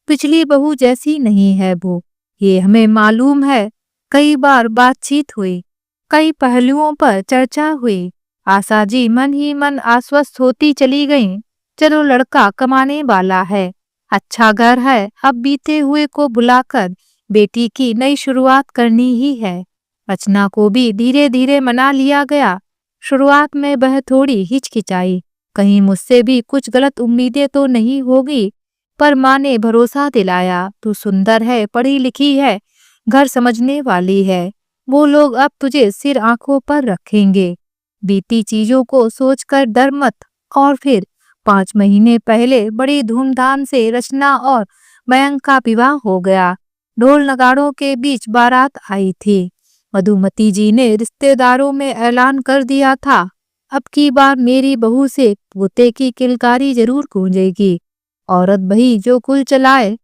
पिछली बहू जैसी नहीं है वो, ये हमें मालूम है। कई बार बातचीत हुई, कई पहलुओं पर चर्चा हुई। आशा जी मन ही मन आश्वस्त होती चली गईं। चलो लड़का कमाने वाला है, अच्छा घर है, अब बीते हुए को भुलाकर बेटी की नई शुरुआत करनी ही है। रचना को भी धीरे धीरे मना लिया गया। शुरुआत में वह थोड़ी हिचकिचाई, कहीं मुझसे भी कुछ गलत उम्मीदें तो नहीं होगी, पर माँ ने भरोसा दिलाया, तू सुंदर है, पढ़ी लिखी है, घर समझने वाली है, वो लोग अब तुझे सिर आंखों पर रखेंगे। बीती चीजों को सोचकर डर मत। और फिर 5 महीने पहले बड़ी धूमधाम से रचना और मयंक का विवाह हो गया। ढोल नगाड़ों के बीच बारात आई थी। मधुमती जी ने रिश्तेदारों में ऐलान कर दिया था, अब की बार मेरी बहू से पोते की किलकारी जरूर गूंजेगी। औरत भई जो कुल चलाए।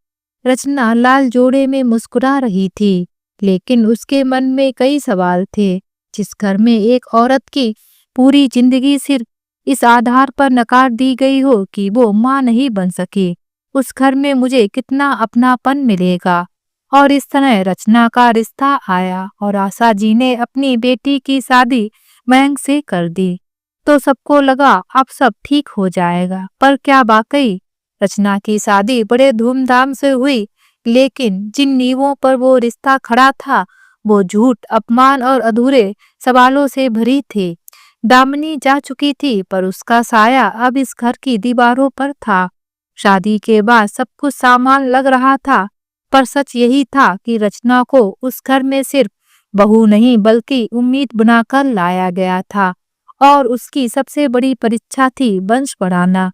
रचना लाल जोड़े में मुस्कुरा रही थी, लेकिन उसके मन में कई सवाल थे। जिस घर में एक औरत की पूरी जिंदगी सिर्फ इस आधार पर नकार दी गई हो कि वो मां नहीं बन सकी, उस घर में मुझे कितना अपनापन मिलेगा। और इस तरह रचना का रिश्ता आया और आशा जी ने अपनी बेटी की शादी मयंक से कर दी, तो सबको लगा अब सब ठीक हो जाएगा। पर क्या वाकई रचना की शादी बड़े धूमधाम से हुई, लेकिन जिन नींवों पर वो रिश्ता खड़ा था वो झूठ, अपमान और अधूरे सवालों से भरी थी। दामिनी जा चुकी थी, पर उसका साया अब इस घर की दीवारों पर था। शादी के बाद सब कुछ सामान लग रहा था, पर सच यही था कि रचना को उस घर में सिर्फ बहू नहीं बल्कि उम्मीद बनाकर लाया गया था, और उसकी सबसे बड़ी परीक्षा थी वंश बढ़ाना।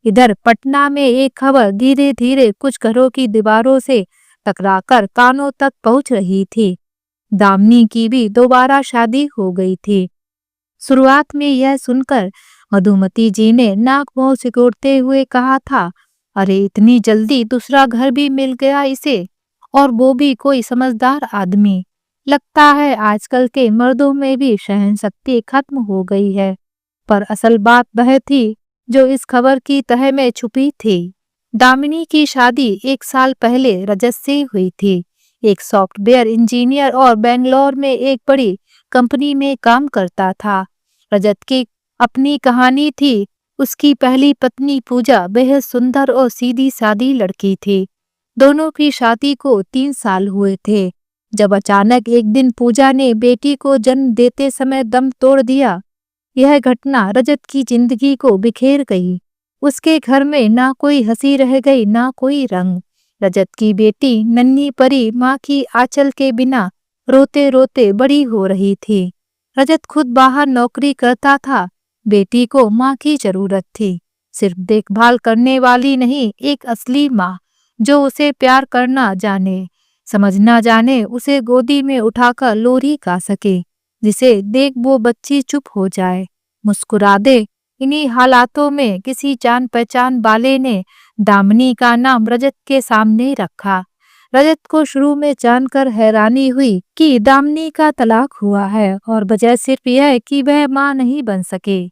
इधर पटना में एक खबर धीरे धीरे कुछ घरों की दीवारों से टकराकर कानों तक पहुंच रही थी। दामिनी की भी दोबारा शादी हो गई थी। शुरुआत में यह सुनकर मधुमती जी ने नाक मुंह सिकोड़ते हुए कहा था, अरे इतनी जल्दी दूसरा घर भी मिल गया इसे, और वो भी कोई समझदार आदमी। लगता है आजकल के मर्दों में भी सहन शक्ति खत्म हो गई है। पर असल बात वह थी जो इस खबर की तह में छुपी थी। दामिनी की शादी 1 साल पहले रजत से हुई थी। एक सॉफ्टवेयर इंजीनियर और बेंगलोर में एक बड़ी कंपनी में काम करता था। रजत की अपनी कहानी थी। उसकी पहली पत्नी पूजा बेहद सुंदर और सीधी सादी लड़की थी। दोनों की शादी को 3 साल हुए थे, जब अचानक एक दिन पूजा ने बेटी को जन्म देते समय दम तोड़ दिया। यह घटना रजत की जिंदगी को बिखेर गई। उसके घर में ना कोई हंसी रह गई, ना कोई रंग। रजत की बेटी नन्ही परी माँ की आंचल के बिना रोते रोते बड़ी हो रही थी। रजत खुद बाहर नौकरी करता था। बेटी को माँ की जरूरत थी, सिर्फ देखभाल करने वाली नहीं, एक असली माँ जो उसे प्यार करना जाने, समझना जाने, उसे गोदी में उठाकर लोरी गा सके, जिसे देख वो बच्ची चुप हो जाए, मुस्कुरा दे। इन्हीं हालातों में किसी जान पहचान वाले ने दामिनी का नाम रजत के सामने रखा। रजत को शुरू में जानकर हैरानी हुई कि दामिनी का तलाक हुआ है, और वजह सिर्फ यह कि वह मां नहीं बन सके।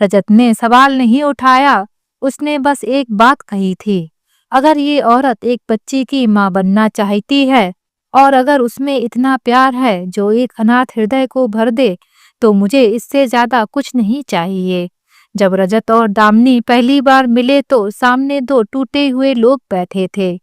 रजत ने सवाल नहीं उठाया, उसने बस एक बात कही थी, अगर ये औरत एक बच्ची की मां बनना चाहती है, और अगर उसमें इतना प्यार है जो एक अनाथ हृदय को भर दे, तो मुझे इससे ज्यादा कुछ नहीं चाहिए। जब रजत और दामिनी पहली बार मिले तो सामने दो टूटे हुए लोग बैठे थे।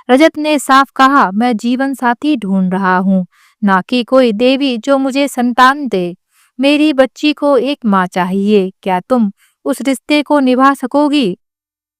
रजत ने साफ कहा, मैं जीवन साथी ढूंढ रहा हूँ, ना कि कोई देवी जो मुझे संतान दे। मेरी बच्ची को एक माँ चाहिए। क्या तुम उस रिश्ते को निभा सकोगी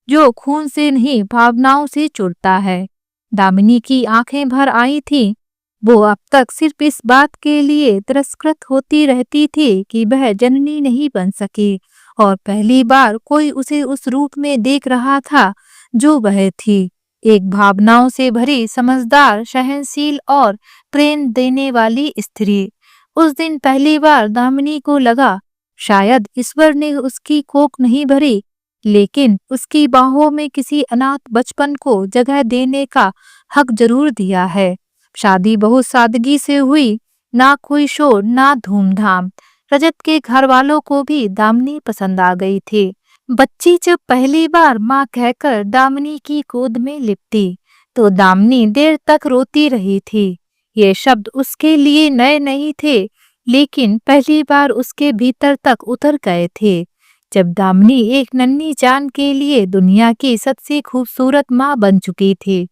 जो खून से नहीं भावनाओं से जुड़ता है? दामिनी की आंखें भर आई थीं। वो अब तक सिर्फ इस बात के लिए तिरस्कृत होती रहती थी कि वह जननी नहीं बन सकी, और पहली बार कोई उसे उस रूप में देख रहा था जो वह थी। एक भावनाओं से भरी, समझदार, सहनशील और प्रेम देने वाली स्त्री। उस दिन पहली बार दामिनी को लगा शायद ईश्वर ने उसकी कोख नहीं भरी, लेकिन उसकी बाहों में किसी अनाथ बचपन को जगह देने का हक जरूर दिया है। शादी बहुत सादगी से हुई, ना कोई शोर ना धूमधाम। रजत के घर वालों को भी दामिनी पसंद आ गई थी। बच्ची जब पहली बार माँ कहकर दामिनी की गोद में लिपटी तो दामिनी देर तक रोती रही थी। ये शब्द उसके लिए नए नहीं थे, लेकिन पहली बार उसके भीतर तक उतर गए थे। जब दामिनी एक नन्ही जान के लिए दुनिया की सबसे खूबसूरत माँ बन चुकी थी,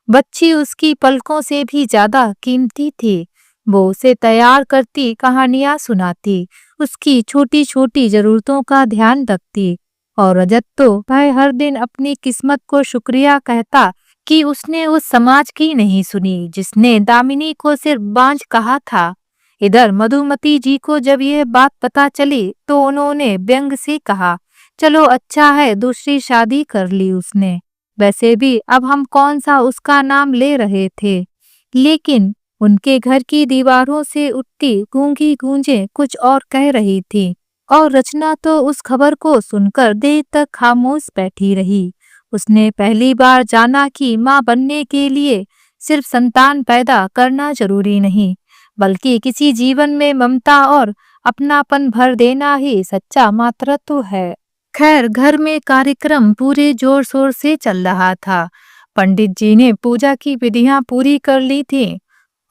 बच्ची उसकी पलकों से भी ज्यादा कीमती थी। वो उसे तैयार करती, कहानियां सुनाती, उसकी छोटी छोटी जरूरतों का ध्यान रखती। और रजत तो वह हर दिन अपनी किस्मत को शुक्रिया कहता कि उसने उस समाज की नहीं सुनी जिसने दामिनी को सिर्फ बांझ कहा था। इधर मधुमती जी को जब यह बात पता चली तो उन्होंने व्यंग से कहा, चलो अच्छा है दूसरी शादी कर ली उसने। वैसे भी अब हम कौन सा उसका नाम ले रहे थे। लेकिन उनके घर की दीवारों से उठती गूंगी गूंजें कुछ और कह रही थी। और रचना तो उस खबर को सुनकर देर तक खामोश बैठी रही। उसने पहली बार जाना कि माँ बनने के लिए सिर्फ संतान पैदा करना जरूरी नहीं, बल्कि किसी जीवन में ममता और अपनापन भर देना ही सच्चा मातृत्व है। खैर, घर में कार्यक्रम पूरे जोर शोर से चल रहा था। पंडित जी ने पूजा की विधियां पूरी कर ली थी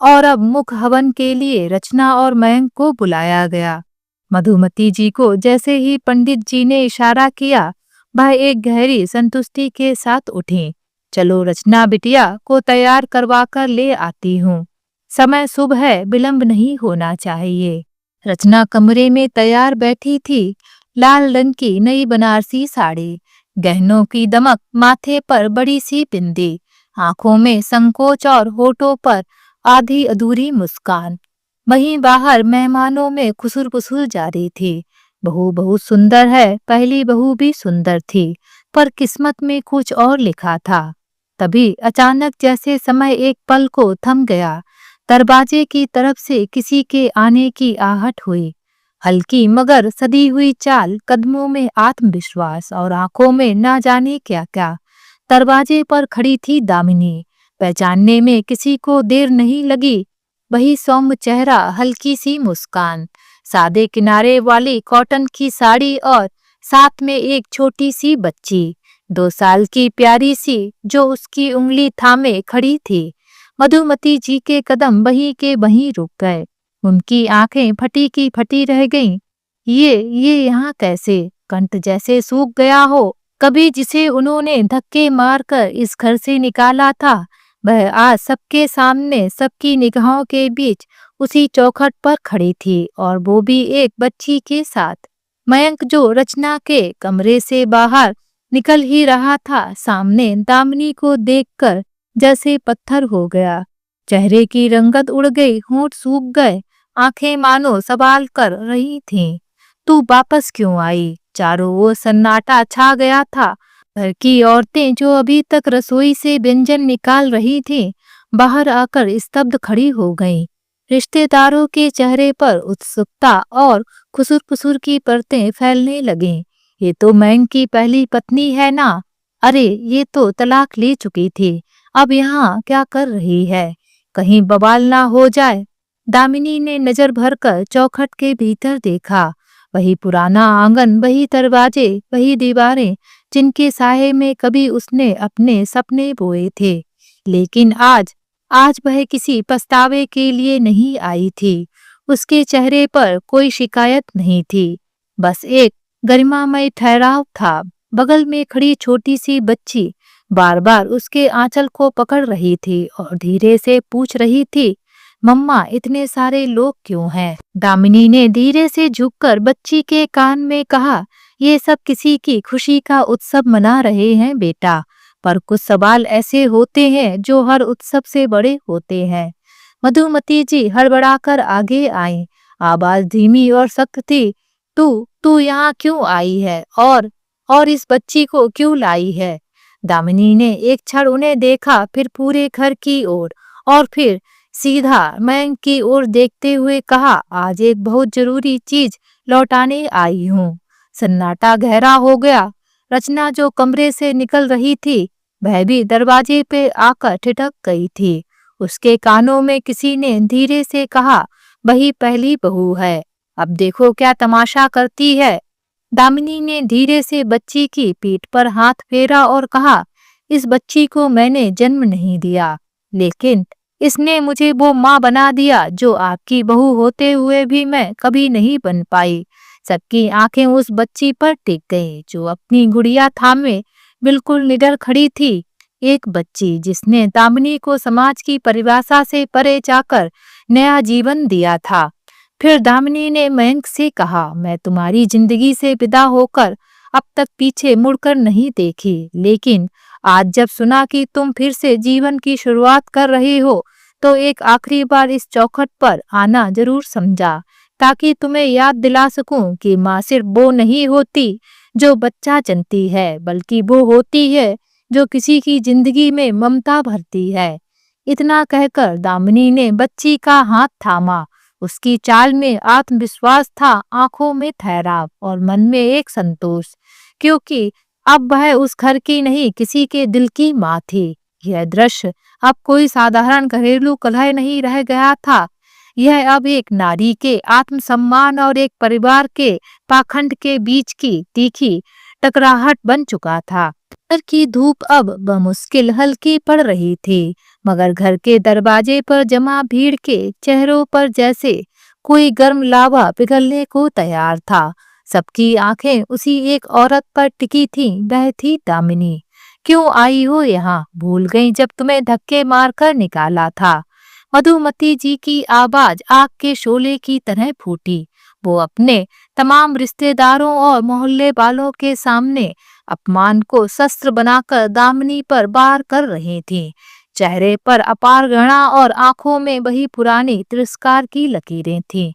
और अब मुख हवन के लिए रचना और मयंक को बुलाया गया। मधुमती जी को जैसे ही पंडित जी ने इशारा किया, वह एक गहरी संतुष्टि के साथ उठी। चलो रचना बिटिया को तैयार करवा कर ले आती हूँ। समय शुभ है, विलंब नहीं होना चाहिए। रचना कमरे में तैयार बैठी थी। लाल रंग की नई बनारसी साड़ी, गहनों की दमक, माथे पर बड़ी सी बिंदी, आंखों में संकोच और होठों पर आधी अधूरी मुस्कान। वहीं बाहर मेहमानों में खुसुर पुसुर जारी थी। बहू बहुत सुंदर है। पहली बहू भी सुंदर थी, पर किस्मत में कुछ और लिखा था। तभी अचानक जैसे समय एक पल को थम गया। दरवाजे की तरफ से किसी के आने की आहट हुई। हल्की मगर सदी हुई चाल, कदमों में आत्मविश्वास और आंखों में ना जाने क्या क्या। दरवाजे पर खड़ी थी दामिनी। पहचानने में किसी को देर नहीं लगी। वही सौम्य चेहरा, हल्की सी मुस्कान, सादे किनारे वाली कॉटन की साड़ी और साथ में एक छोटी सी बच्ची, 2 साल की प्यारी सी, जो उसकी उंगली थामे खड़ी थी। मधुमती जी के कदम वहीं के वहीं रुक गए। उनकी आंखें फटी की फटी रह गईं। ये यहाँ कैसे? कंठ जैसे सूख गया हो। कभी जिसे उन्होंने धक्के मारकर इस घर से निकाला था, वह आज सबके सामने, सबकी निगाहों के बीच उसी चौखट पर खड़ी थी, और वो भी एक बच्ची के साथ। मयंक जो रचना के कमरे से बाहर निकल ही रहा था, सामने दामिनी को देखकर जैसे पत्थर हो गया। चेहरे की रंगत उड़ गई, होंठ सूख गए, आंखें मानो सवाल कर रही थीं। तू वापस क्यों आई? चारों ओर सन्नाटा छा गया था। घर की औरतें जो अभी तक रसोई से व्यंजन निकाल रही थीं, बाहर आकर स्तब्ध खड़ी हो गईं। रिश्तेदारों के चेहरे पर उत्सुकता और खुसुर-पुसुर की परतें फैलने लगीं। ये तो मयंक की पहली पत्नी है ना? अरे, ये तो तलाक ले चुकी थी, अब यहाँ क्या कर रही है? कहीं बवाल ना हो जाए। दामिनी ने नजर भरकर चौखट के भीतर देखा। वही पुराना आंगन, वही दरवाजे, वही दीवारें, जिनके साये में कभी उसने अपने सपने बोए थे। लेकिन आज वह किसी पछतावे के लिए नहीं आई थी। उसके चेहरे पर कोई शिकायत नहीं थी, बस एक गरिमामय ठहराव था। बगल में खड़ी छोटी सी बच्ची बार बार उसके आंचल को पकड़ रही थी और धीरे से पूछ रही थी, मम्मा इतने सारे लोग क्यों हैं? दामिनी ने धीरे से झुककर बच्ची के कान में कहा, ये सब किसी की खुशी का उत्सव मना रहे हैं बेटा, पर कुछ सवाल ऐसे होते हैं जो हर उत्सव से बड़े होते हैं। मधुमती जी हड़बड़ाकर आगे आई, आवाज धीमी और सख्त थी। तू यहाँ क्यों आई है और इस बच्ची को क्यों लाई है? दामिनी ने एक क्षण उन्हें देखा, फिर पूरे घर की ओर और फिर सीधा मयंक की ओर देखते हुए कहा, आज एक बहुत जरूरी चीज लौटाने आई हूँ। सन्नाटा गहरा हो गया। रचना जो कमरे से निकल रही थी, वह भी दरवाजे पे आकर ठिठक गई थी। उसके कानों में किसी ने धीरे से कहा, वही पहली बहू है, अब देखो क्या तमाशा करती है। दामिनी ने धीरे से बच्ची की पीठ पर हाथ फेरा और कहा, इस बच्ची को मैंने जन्म नहीं दिया, लेकिन इसने मुझे वो माँ बना दिया जो आपकी बहू होते हुए भी मैं कभी नहीं बन पाई। सबकी आंखें उस बच्ची पर टिक गई जो अपनी गुड़िया थामे बिल्कुल निडर खड़ी थी। एक बच्ची जिसने दामिनी को समाज की परिभाषा से परे जाकर नया जीवन दिया था। फिर दामिनी ने मयंक से कहा, मैं तुम्हारी जिंदगी से विदा होकर अब तक पीछे मुड़कर नहीं देखी, लेकिन आज जब सुना कि तुम फिर से जीवन की शुरुआत कर रहे हो, तो एक आखिरी बार इस चौखट पर आना जरूर समझा, ताकि तुम्हें याद दिला सकूं कि माँ सिर्फ वो नहीं होती जो बच्चा जनती है, बल्कि वो होती है जो किसी की जिंदगी में ममता भरती है। इतना कहकर दामिनी ने बच्ची का हाथ थामा। उसकी चाल में आत्मविश्वास था, आंखों में ठहराव और मन में एक संतोष, क्योंकि अब वह उस घर की नहीं किसी के दिल की माँ थी। यह दृश्य अब कोई साधारण घरेलू कलह नहीं रह गया था। यह अब एक नारी के आत्मसम्मान और एक परिवार के पाखंड के बीच की तीखी टकराहट बन चुका था। घर की धूप अब बमुश्किल हल्की पड़ रही थी, मगर घर के दरवाजे पर जमा भीड़ के चेहरों पर जैसे कोई गर्म लावा पिघलने को तैयार था। सबकी आंखें उसी एक औरत पर टिकी थीं, वह थी दामिनी। क्यों आई हो यहाँ? भूल गई जब तुम्हें धक्के मारकर निकाला था। मधुमती जी की आवाज आग के शोले की तरह फूटी। वो अपने तमाम रिश्तेदारों और मोहल्ले वालों के सामने अपमान को शस्त्र बनाकर दामिनी पर वार कर रही थी। चेहरे पर अपार घृणा और आंखों में वही पुरानी तिरस्कार की लकीरें थीं।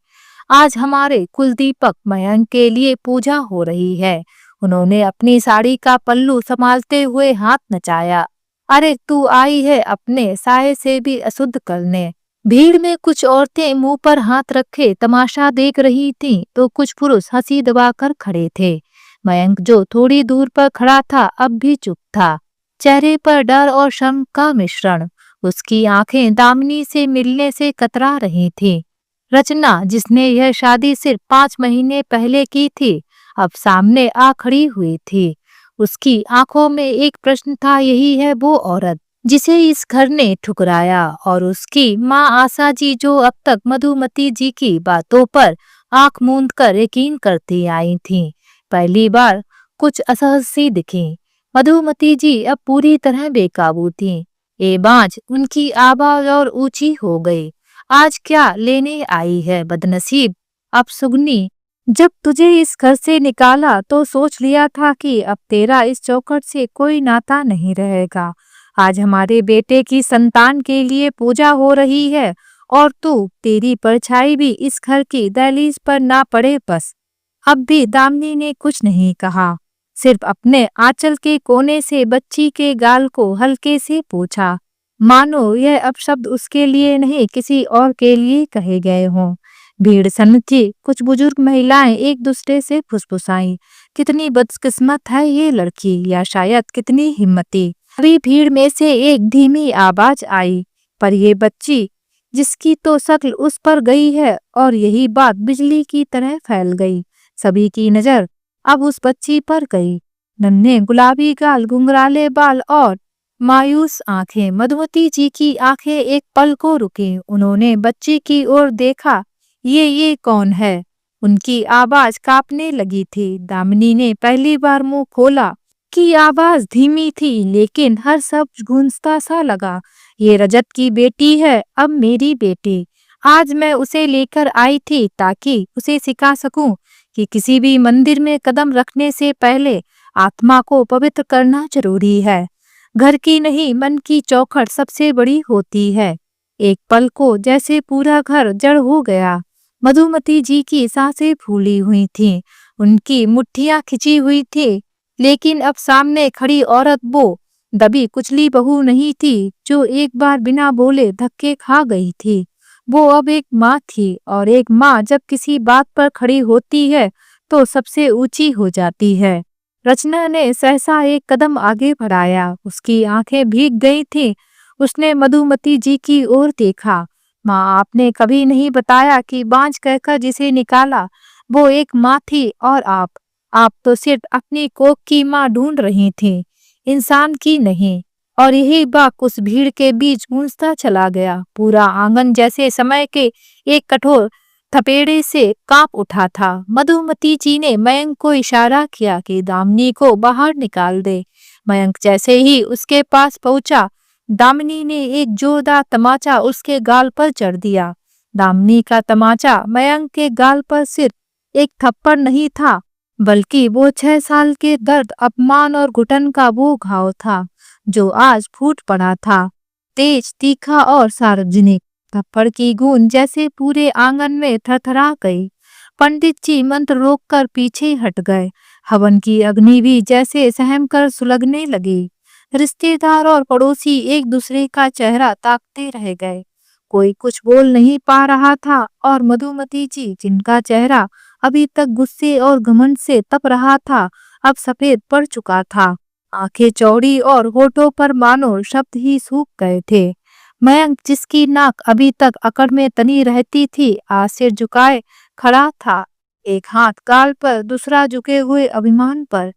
आज हमारे कुलदीपक मयंक के लिए पूजा हो रही है। उन्होंने अपनी साड़ी का पल्लू संभालते हुए हाथ नचाया। अरे तू आई है अपने साये से भी अशुद्ध करने। भीड़ में कुछ औरतें मुंह पर हाथ रखे तमाशा देख रही थीं, तो कुछ पुरुष हंसी दबाकर खड़े थे। मयंक जो थोड़ी दूर पर खड़ा था, अब भी चुप था, चेहरे पर डर और शर्म का मिश्रण। उसकी आंखें दामिनी से मिलने से कतरा रही थीं। रचना, जिसने यह शादी सिर्फ 5 महीने पहले की थी, अब सामने आ खड़ी हुई थी। उसकी आंखों में एक प्रश्न था, यही है वो औरत जिसे इस घर ने ठुकराया, और उसकी माँ आशा जी जो अब तक मधुमती जी की बातों पर आंख मूंद कर यकीन करती आई थीं, पहली बार कुछ असहज सी दिखी। मधुमती जी अब पूरी तरह बेकाबू थीं। एबाज उनकी आवाज और ऊंची हो गई। आज क्या लेने आई है बदनसीब? अब सुगनी, जब तुझे इस घर से निकाला तो सोच लिया था कि अब तेरा इस चौखट से कोई नाता नहीं रहेगा। आज हमारे बेटे की संतान के लिए पूजा हो रही है, और तेरी परछाई भी इस घर की दहलीज पर ना पड़े बस। अब भी दामिनी ने कुछ नहीं कहा, सिर्फ अपने आंचल के कोने से बच्ची के गाल को हल्के से पोंछा, मानो यह अब शब्द उसके लिए नहीं किसी और के लिए कहे गए हों। भीड़ सन्नची। कुछ बुजुर्ग महिलाएं एक दूसरे से फुसफुसाईं, कितनी बदकिस्मत है ये लड़की, या शायद कितनी हिम्मती। अभी भीड़ में से एक धीमी आवाज आई, पर ये बच्ची जिसकी तो शक्ल उस पर गई है। और यही बात बिजली की तरह फैल गई। सभी की नजर अब उस बच्ची पर गई। नन्हे गुलाबी गाल, घुंघराले बाल और मायूस आंखें। मधुमती जी की आंखें एक पल को रुकी। उन्होंने बच्ची की ओर देखा। ये कौन है? उनकी आवाज कांपने लगी थी। दामिनी ने पहली बार मुंह खोला। की आवाज धीमी थी, लेकिन हर शब्द गूंजता सा लगा। ये रजत की बेटी है, अब मेरी बेटी। आज मैं उसे लेकर आई थी ताकि उसे सिखा सकूं कि किसी भी मंदिर में कदम रखने से पहले आत्मा को पवित्र करना जरूरी है। घर की नहीं, मन की चौखट सबसे बड़ी होती है। एक पल को जैसे पूरा घर जड़ हो गया। मधुमती जी की सांसें फूली हुई थीं, उनकी मुट्ठियां खिंची हुई थी, लेकिन अब सामने खड़ी औरत वो दबी कुचली बहू नहीं थी जो एक बार बिना बोले धक्के खा गई थी। वो अब एक माँ थी, और एक माँ जब किसी बात पर खड़ी होती है तो सबसे ऊंची हो जाती है। रचना ने सहसा एक कदम आगे बढ़ाया। उसकी आंखें भीग गई थीं। उसने मधुमती जी की ओर देखा। माँ, आपने कभी नहीं बताया कि बांझ कहकर जिसे निकाला वो एक माँ थी, और आप तो सिर्फ अपनी कोख की माँ ढूंढ रही थीं, इंसान की नहीं। और यही बात उस भीड़ के बीच गूंजता चला गया। पूरा आंगन जैसे समय के एक कठोर थपेड़े से कांप उठा था। मधुमती जी ने मयंक को इशारा किया कि दामिनी को बाहर निकाल दे। मयंक जैसे ही उसके पास पहुंचा, दामिनी ने एक जोरदार तमाचा उसके गाल पर जड़ दिया। दामिनी का तमाचा मयंक के गाल पर सिर्फ एक थप्पड़ नहीं था, बल्कि वो 6 साल के दर्द, अपमान और घुटन का वो घाव था जो आज फूट पड़ा था, तेज, तीखा और सार्वजनिक। थप्पड़ की गूंज जैसे पूरे आंगन में थरथरा गई। पंडित जी मंत्र रोककर पीछे हट गए। हवन की अग्नि भी जैसे सहम कर सुलगने लगी। रिश्तेदार और पड़ोसी एक दूसरे का चेहरा ताकते रह गए। कोई कुछ बोल नहीं पा रहा था, और मधुमती जी, जिनका चेहरा अभी तक गुस्से और घमंड से तप रहा था, अब सफेद पड़ चुका था। आंखें चौड़ी और होठों पर मानो शब्द ही सूख गए थे। मयंक, जिसकी नाक अभी तक अकड़ में तनी रहती थी, आज सिर झुकाए खड़ा था, एक हाथ गाल पर, दूसरा झुके हुए अभिमान पर।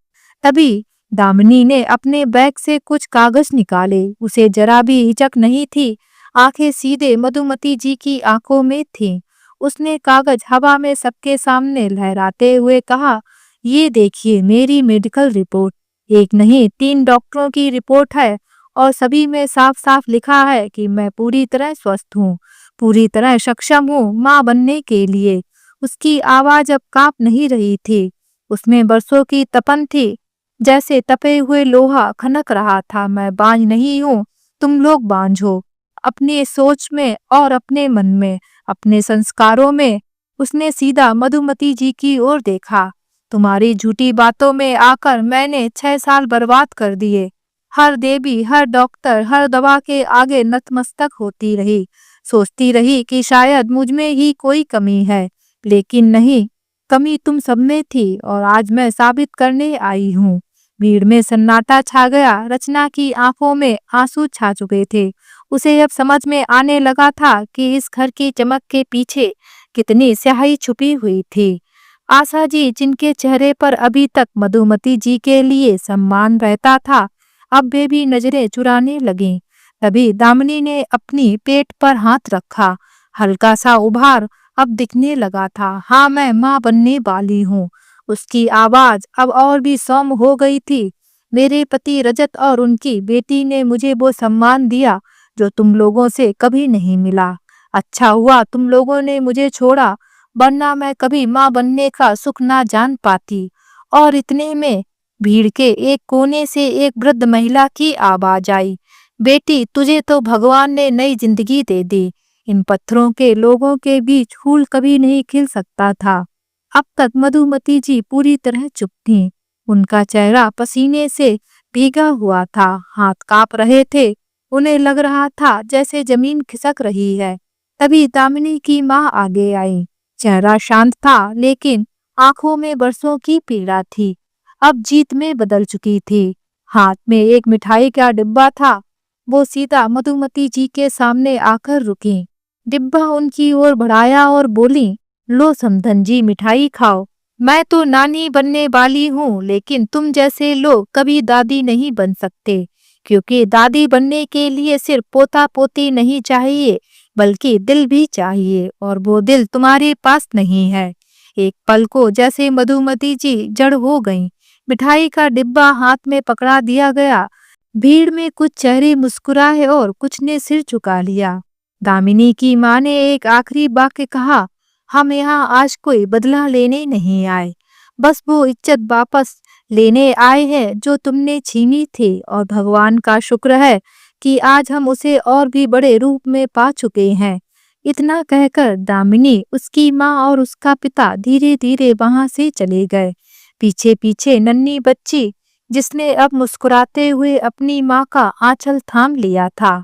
तभी दामिनी ने अपने बैग से कुछ कागज निकाले। उसे जरा भी हिचक नहीं थी। आंखें सीधे मधुमती जी की आंखों में थीं। उसने कागज हवा में सबके सामने लहराते हुए कहा, ये देखिए मेरी मेडिकल रिपोर्ट। एक नहीं 3 डॉक्टरों की रिपोर्ट है, और सभी में साफ साफ लिखा है कि मैं पूरी तरह स्वस्थ हूँ, पूरी तरह सक्षम हूँ माँ बनने के लिए। उसकी आवाज अब कांप नहीं रही थी, उसमें बरसों की तपन थी। जैसे तपे हुए लोहा खनक रहा था। मैं बांझ नहीं हूँ, तुम लोग बांझ हो, अपने सोच में और अपने मन में, अपने संस्कारों में। उसने सीधा मधुमती जी की ओर देखा। तुम्हारी झूठी बातों में आकर मैंने 6 साल बर्बाद कर दिए। हर देवी, हर डॉक्टर, हर दवा के आगे नतमस्तक होती रही, सोचती रही कि शायद मुझ में ही कोई कमी है, लेकिन नहीं, कमी तुम सब में थी, और आज मैं साबित करने आई हूँ। भीड़ में सन्नाटा छा गया। रचना की आंखों में आंसू छा चुके थे। उसे अब समझ में आने लगा था कि इस घर की चमक के पीछे कितनी स्याही छुपी हुई थी। आशा जी, जिनके चेहरे पर अभी तक मधुमती जी के लिए सम्मान रहता था, अब वे भी नजरें चुराने लगीं। तभी दामिनी ने अपनी पेट पर हाथ रखा। हल्का सा उभार अब दिखने लगा था। हाँ, मैं माँ बनने वाली हूँ। उसकी आवाज अब और भी सौम्य हो गई थी। मेरे पति रजत और उनकी बेटी ने मुझे वो सम्मान दिया जो तुम लोगों से कभी नहीं मिला। अच्छा हुआ तुम लोगों ने मुझे छोड़ा, वरना मैं कभी माँ बनने का सुख ना जान पाती। और इतने में भीड़ के एक कोने से एक वृद्ध महिला की आवाज आई, बेटी, तुझे तो भगवान ने नई जिंदगी दे दी। इन पत्थरों के लोगों के बीच फूल कभी नहीं खिल सकता था। अब तक मधुमती जी पूरी तरह चुप थीं। उनका चेहरा पसीने से भीगा हुआ था, हाथ कांप रहे थे। उन्हें लग रहा था जैसे जमीन खिसक रही है। तभी दामिनी की माँ आगे आई। चेहरा शांत था, लेकिन आंखों में बरसों की पीड़ा थी, अब जीत में बदल चुकी थी। हाथ में एक मिठाई का डिब्बा था। वो सीधा मधुमती जी के सामने आकर रुकी, डिब्बा उनकी ओर बढ़ाया और बोली, लो समधन जी, मिठाई खाओ। मैं तो नानी बनने वाली हूँ, लेकिन तुम जैसे लोग कभी दादी नहीं बन सकते, क्योंकि दादी बनने के लिए सिर्फ पोता पोती नहीं चाहिए, बल्कि दिल भी चाहिए, और वो दिल तुम्हारे पास नहीं है। एक पल को जैसे मधुमती जी जड़ हो गईं। मिठाई का डिब्बा हाथ में पकड़ा दिया गया। भीड़ में कुछ चेहरे मुस्कुराए और कुछ ने सिर झुका लिया। दामिनी की माँ ने एक आखिरी वाक्य कहा, हम यहाँ आज कोई बदला लेने नहीं आए, बस वो इज्जत वापस लेने आए हैं जो तुमने छीनी थी, और भगवान का शुक्र है कि आज हम उसे और भी बड़े रूप में पा चुके हैं। इतना कहकर दामिनी, उसकी माँ और उसका पिता धीरे धीरे वहां से चले गए। पीछे पीछे नन्ही बच्ची जिसने अब मुस्कुराते हुए अपनी माँ का आंचल थाम लिया था।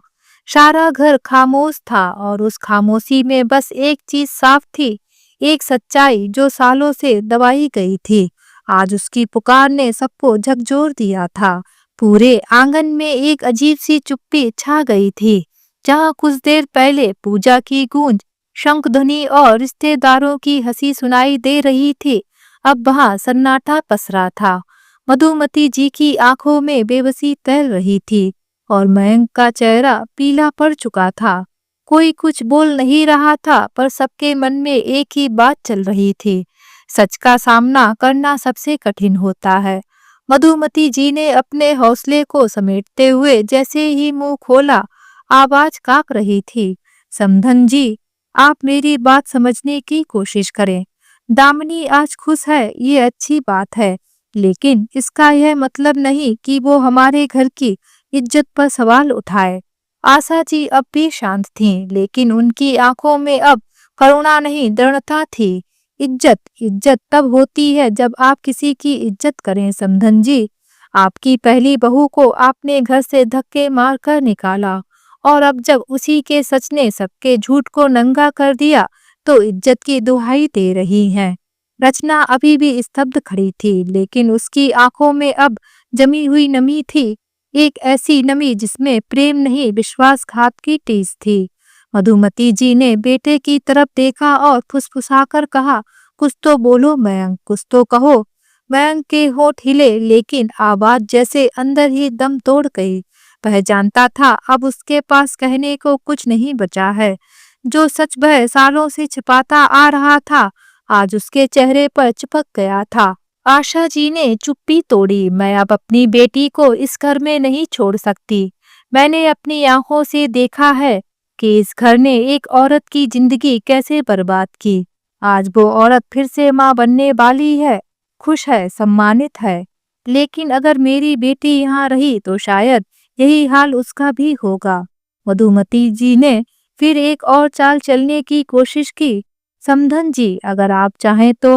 सारा घर खामोश था और उस खामोशी में बस एक चीज साफ थी, एक सच्चाई जो सालों से दबाई गई थी। आज उसकी पुकार ने सबको झकझोर दिया था। पूरे आंगन में एक अजीब सी चुप्पी छा गई थी। जहाँ कुछ देर पहले पूजा की गूंज, शंख ध्वनि और रिश्तेदारों की हंसी सुनाई दे रही थी, अब वहाँ सन्नाटा पसरा था। मधुमती जी की आंखों में बेबसी तैर रही थी और मयंक का चेहरा पीला पड़ चुका था। कोई कुछ बोल नहीं रहा था, पर सबके मन में एक ही बात चल रही थी, सच का सामना करना सबसे कठिन होता है। मधुमती जी ने अपने हौसले को समेटते हुए जैसे ही मुंह खोला, आवाज कांप रही थी, समधन जी, आप मेरी बात समझने की कोशिश करें। दामिनी आज खुश है, ये अच्छी बात है, लेकिन इसका यह मतलब नहीं कि वो हमारे घर की इज्जत पर सवाल उठाए। आशा जी अब भी शांत थीं, लेकिन उनकी आंखों में अब करुणा नहीं, दृढ़ता थी। इज्जत इज्जत तब होती है जब आप किसी की इज्जत करें, समधन जी। आपकी पहली बहू को आपने घर से धक्के मार कर निकाला, और अब जब उसी के सच ने सबके झूठ को नंगा कर दिया, तो इज्जत की दुहाई दे रही हैं। रचना अभी भी स्तब्ध खड़ी थी, लेकिन उसकी आंखों में अब जमी हुई नमी थी, एक ऐसी नमी जिसमें प्रेम नहीं, विश्वासघात की टीस थी। मधुमती जी ने बेटे की तरफ देखा और फुसफुसाकर कहा, कुछ तो बोलो मयंक, कुछ तो कहो। मयंक के होठ हिले, लेकिन आवाज जैसे अंदर ही दम तोड़ गई। वह जानता था अब उसके पास कहने को कुछ नहीं बचा है। जो सच वह सालों से छिपाता आ रहा था, आज उसके चेहरे पर चिपक गया था। आशा जी ने चुप्पी तोड़ी, मैं अब अपनी बेटी को इस घर में नहीं छोड़ सकती। मैंने अपनी आंखों से देखा है कि इस घर ने एक औरत की जिंदगी कैसे बर्बाद की। आज वो औरत फिर से माँ बनने वाली है, खुश है, सम्मानित है। लेकिन अगर मेरी बेटी यहाँ रही तो शायद यही हाल उसका भी होगा। मधुमती जी ने फिर एक और चाल चलने की कोशिश की। समधन जी, अगर आप चाहें तो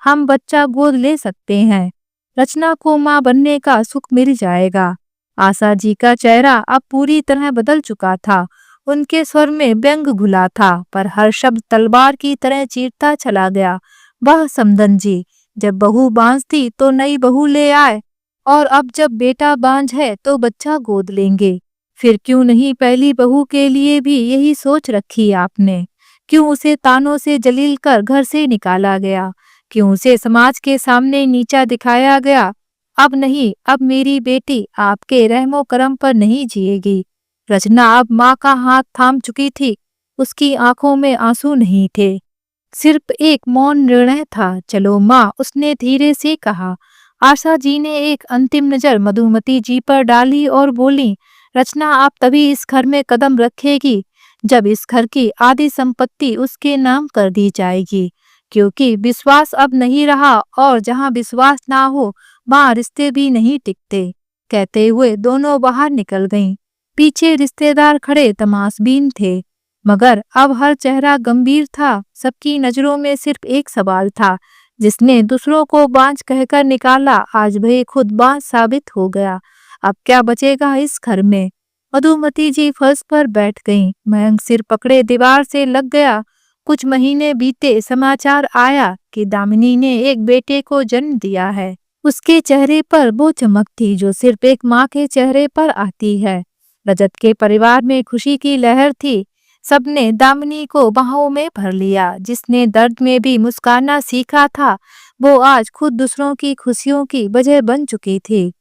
हम बच्चा गोद ले सकते हैं। रचना को माँ बनने का सुख मिल जाएगा। आशा जी का चेहरा अब पूरी तरह बदल चुका था। उनके स्वर में व्यंग घुला था, पर हर शब्द तलवार की तरह चीरता चला गया। वह समधन जी, जब बहू बांझ थी तो नई बहू ले आए, और अब जब बेटा बांझ है तो बच्चा गोद लेंगे। फिर क्यों नहीं पहली बहू के लिए भी यही सोच रखी आपने? क्यों उसे तानों से जलील कर घर से निकाला गया? क्यों उसे समाज के सामने नीचा दिखाया गया? अब नहीं, अब मेरी बेटी आपके रहमो करम पर नहीं जिएगी। रचना अब माँ का हाथ थाम चुकी थी। उसकी आंखों में आंसू नहीं थे, सिर्फ एक मौन निर्णय था। चलो माँ, उसने धीरे से कहा। आशा जी ने एक अंतिम नजर मधुमती जी पर डाली और बोली, रचना आप तभी इस घर में कदम रखेगी जब इस घर की आधी संपत्ति उसके नाम कर दी जाएगी, क्योंकि विश्वास अब नहीं रहा, और जहाँ विश्वास ना हो वहाँ रिश्ते भी नहीं टिकते। कहते हुए दोनों बाहर निकल गईं। पीछे रिश्तेदार खड़े तमाशबीन थे, मगर अब हर चेहरा गंभीर था। सबकी नजरों में सिर्फ एक सवाल था, जिसने दूसरों को बांझ कहकर निकाला, आज वह खुद बांझ साबित हो गया। अब क्या बचेगा इस घर में? मधुमती जी फर्श पर बैठ गईं। मयंक सिर पकड़े दीवार से लग गया। कुछ महीने बीते, समाचार आया कि दामिनी ने एक बेटे को जन्म दिया है। उसके चेहरे पर वो चमक थी जो सिर्फ एक माँ के चेहरे पर आती है। रजत के परिवार में खुशी की लहर थी। सबने दामिनी को बाहों में भर लिया। जिसने दर्द में भी मुस्कुराना सीखा था, वो आज खुद दूसरों की खुशियों की वजह बन चुकी थी।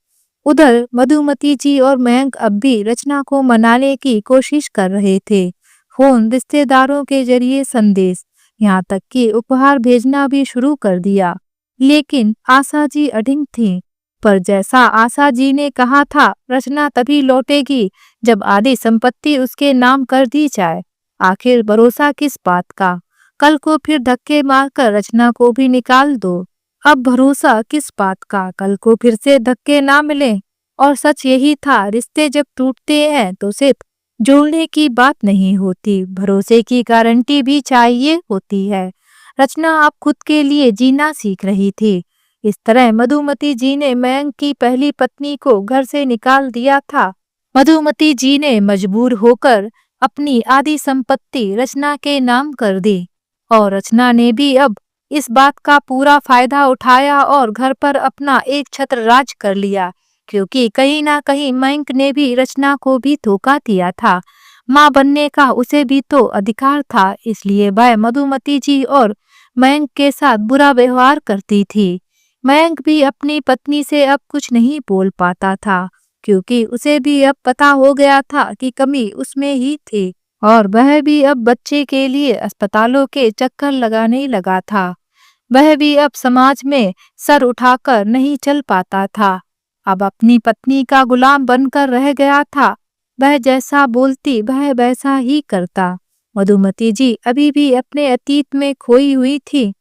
उधर मधुमती जी और मयंक अब भी रचना को मनाने की कोशिश कर रहे थे। फोन, रिश्तेदारों के जरिए संदेश, यहाँ तक कि उपहार भेजना भी शुरू कर दिया। लेकिन आशा जी अडिग थीं। पर जैसा आशा जी ने कहा था, रचना तभी लौटेगी जब आधी संपत्ति उसके नाम कर दी जाए। आखिर भरोसा किस बात का? कल को फिर धक्के मारकर रचना को भी निकाल दो। अब भरोसा किस बात का? कल को फिर से धक्के ना मिले। और सच यही था, रिश्ते जब टूटते हैं तो सिर्फ जोड़ने की बात नहीं होती, भरोसे की गारंटी भी चाहिए होती है। रचना अब खुद के लिए जीना सीख रही थी। इस तरह मधुमती जी ने मयंक की पहली पत्नी को घर से निकाल दिया था। मधुमती जी ने मजबूर होकर अपनी आधी संपत्ति रचना के नाम कर दी और रचना ने भी अब इस बात का पूरा फायदा उठाया और घर पर अपना एक छत्र राज कर लिया, क्योंकि कहीं ना कहीं मयंक ने भी रचना को भी धोखा दिया था। माँ बनने का उसे भी तो अधिकार था, इसलिए वह मधुमती जी और मयंक के साथ बुरा व्यवहार करती थी। मयंक भी अपनी पत्नी से अब कुछ नहीं बोल पाता था, क्योंकि उसे भी अब पता हो गया था कि कमी उसमें ही थी और वह भी अब बच्चे के लिए अस्पतालों के चक्कर लगाने लगा था। वह भी अब समाज में सर उठाकर नहीं चल पाता था, अब अपनी पत्नी का गुलाम बनकर रह गया था। वह जैसा बोलती वह वैसा ही करता। मधुमती जी अभी भी अपने अतीत में खोई हुई थी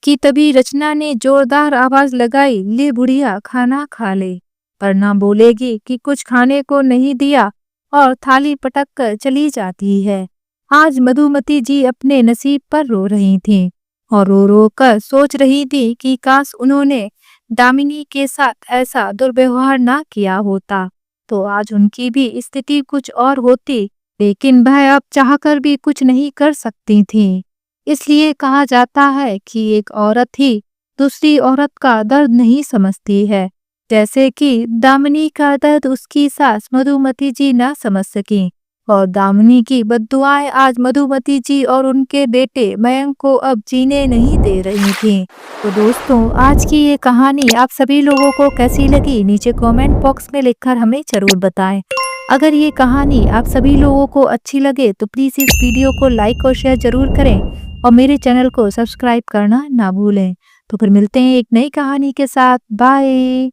कि तभी रचना ने जोरदार आवाज लगाई, ले बुढ़िया खाना खा ले। पर ना बोलेगी कि कुछ खाने को नहीं दिया और थाली पटक कर चली जाती है। आज मधुमती जी अपने नसीब पर रो रही थीं और रो रो कर सोच रही थी कि काश उन्होंने दामिनी के साथ ऐसा दुर्व्यवहार ना किया होता तो आज उनकी भी स्थिति कुछ और होती, लेकिन वह अब चाहकर भी कुछ नहीं कर सकती थी। इसलिए कहा जाता है कि एक औरत ही दूसरी औरत का दर्द नहीं समझती है, जैसे कि दामिनी का दर्द उसकी सास मधुमती जी ना समझ सकी और दामिनी की बद्दुआएं आज मधुमती जी और उनके बेटे मयंक को अब जीने नहीं दे रही थीं। तो दोस्तों, आज की ये कहानी आप सभी लोगों को कैसी लगी नीचे कमेंट बॉक्स में लिखकर हमें जरूर बताएं। अगर ये कहानी आप सभी लोगों को अच्छी लगे तो प्लीज़ इस वीडियो को लाइक और शेयर जरूर करें और मेरे चैनल को सब्सक्राइब करना ना भूलें। तो फिर मिलते हैं एक नई कहानी के साथ। बाय।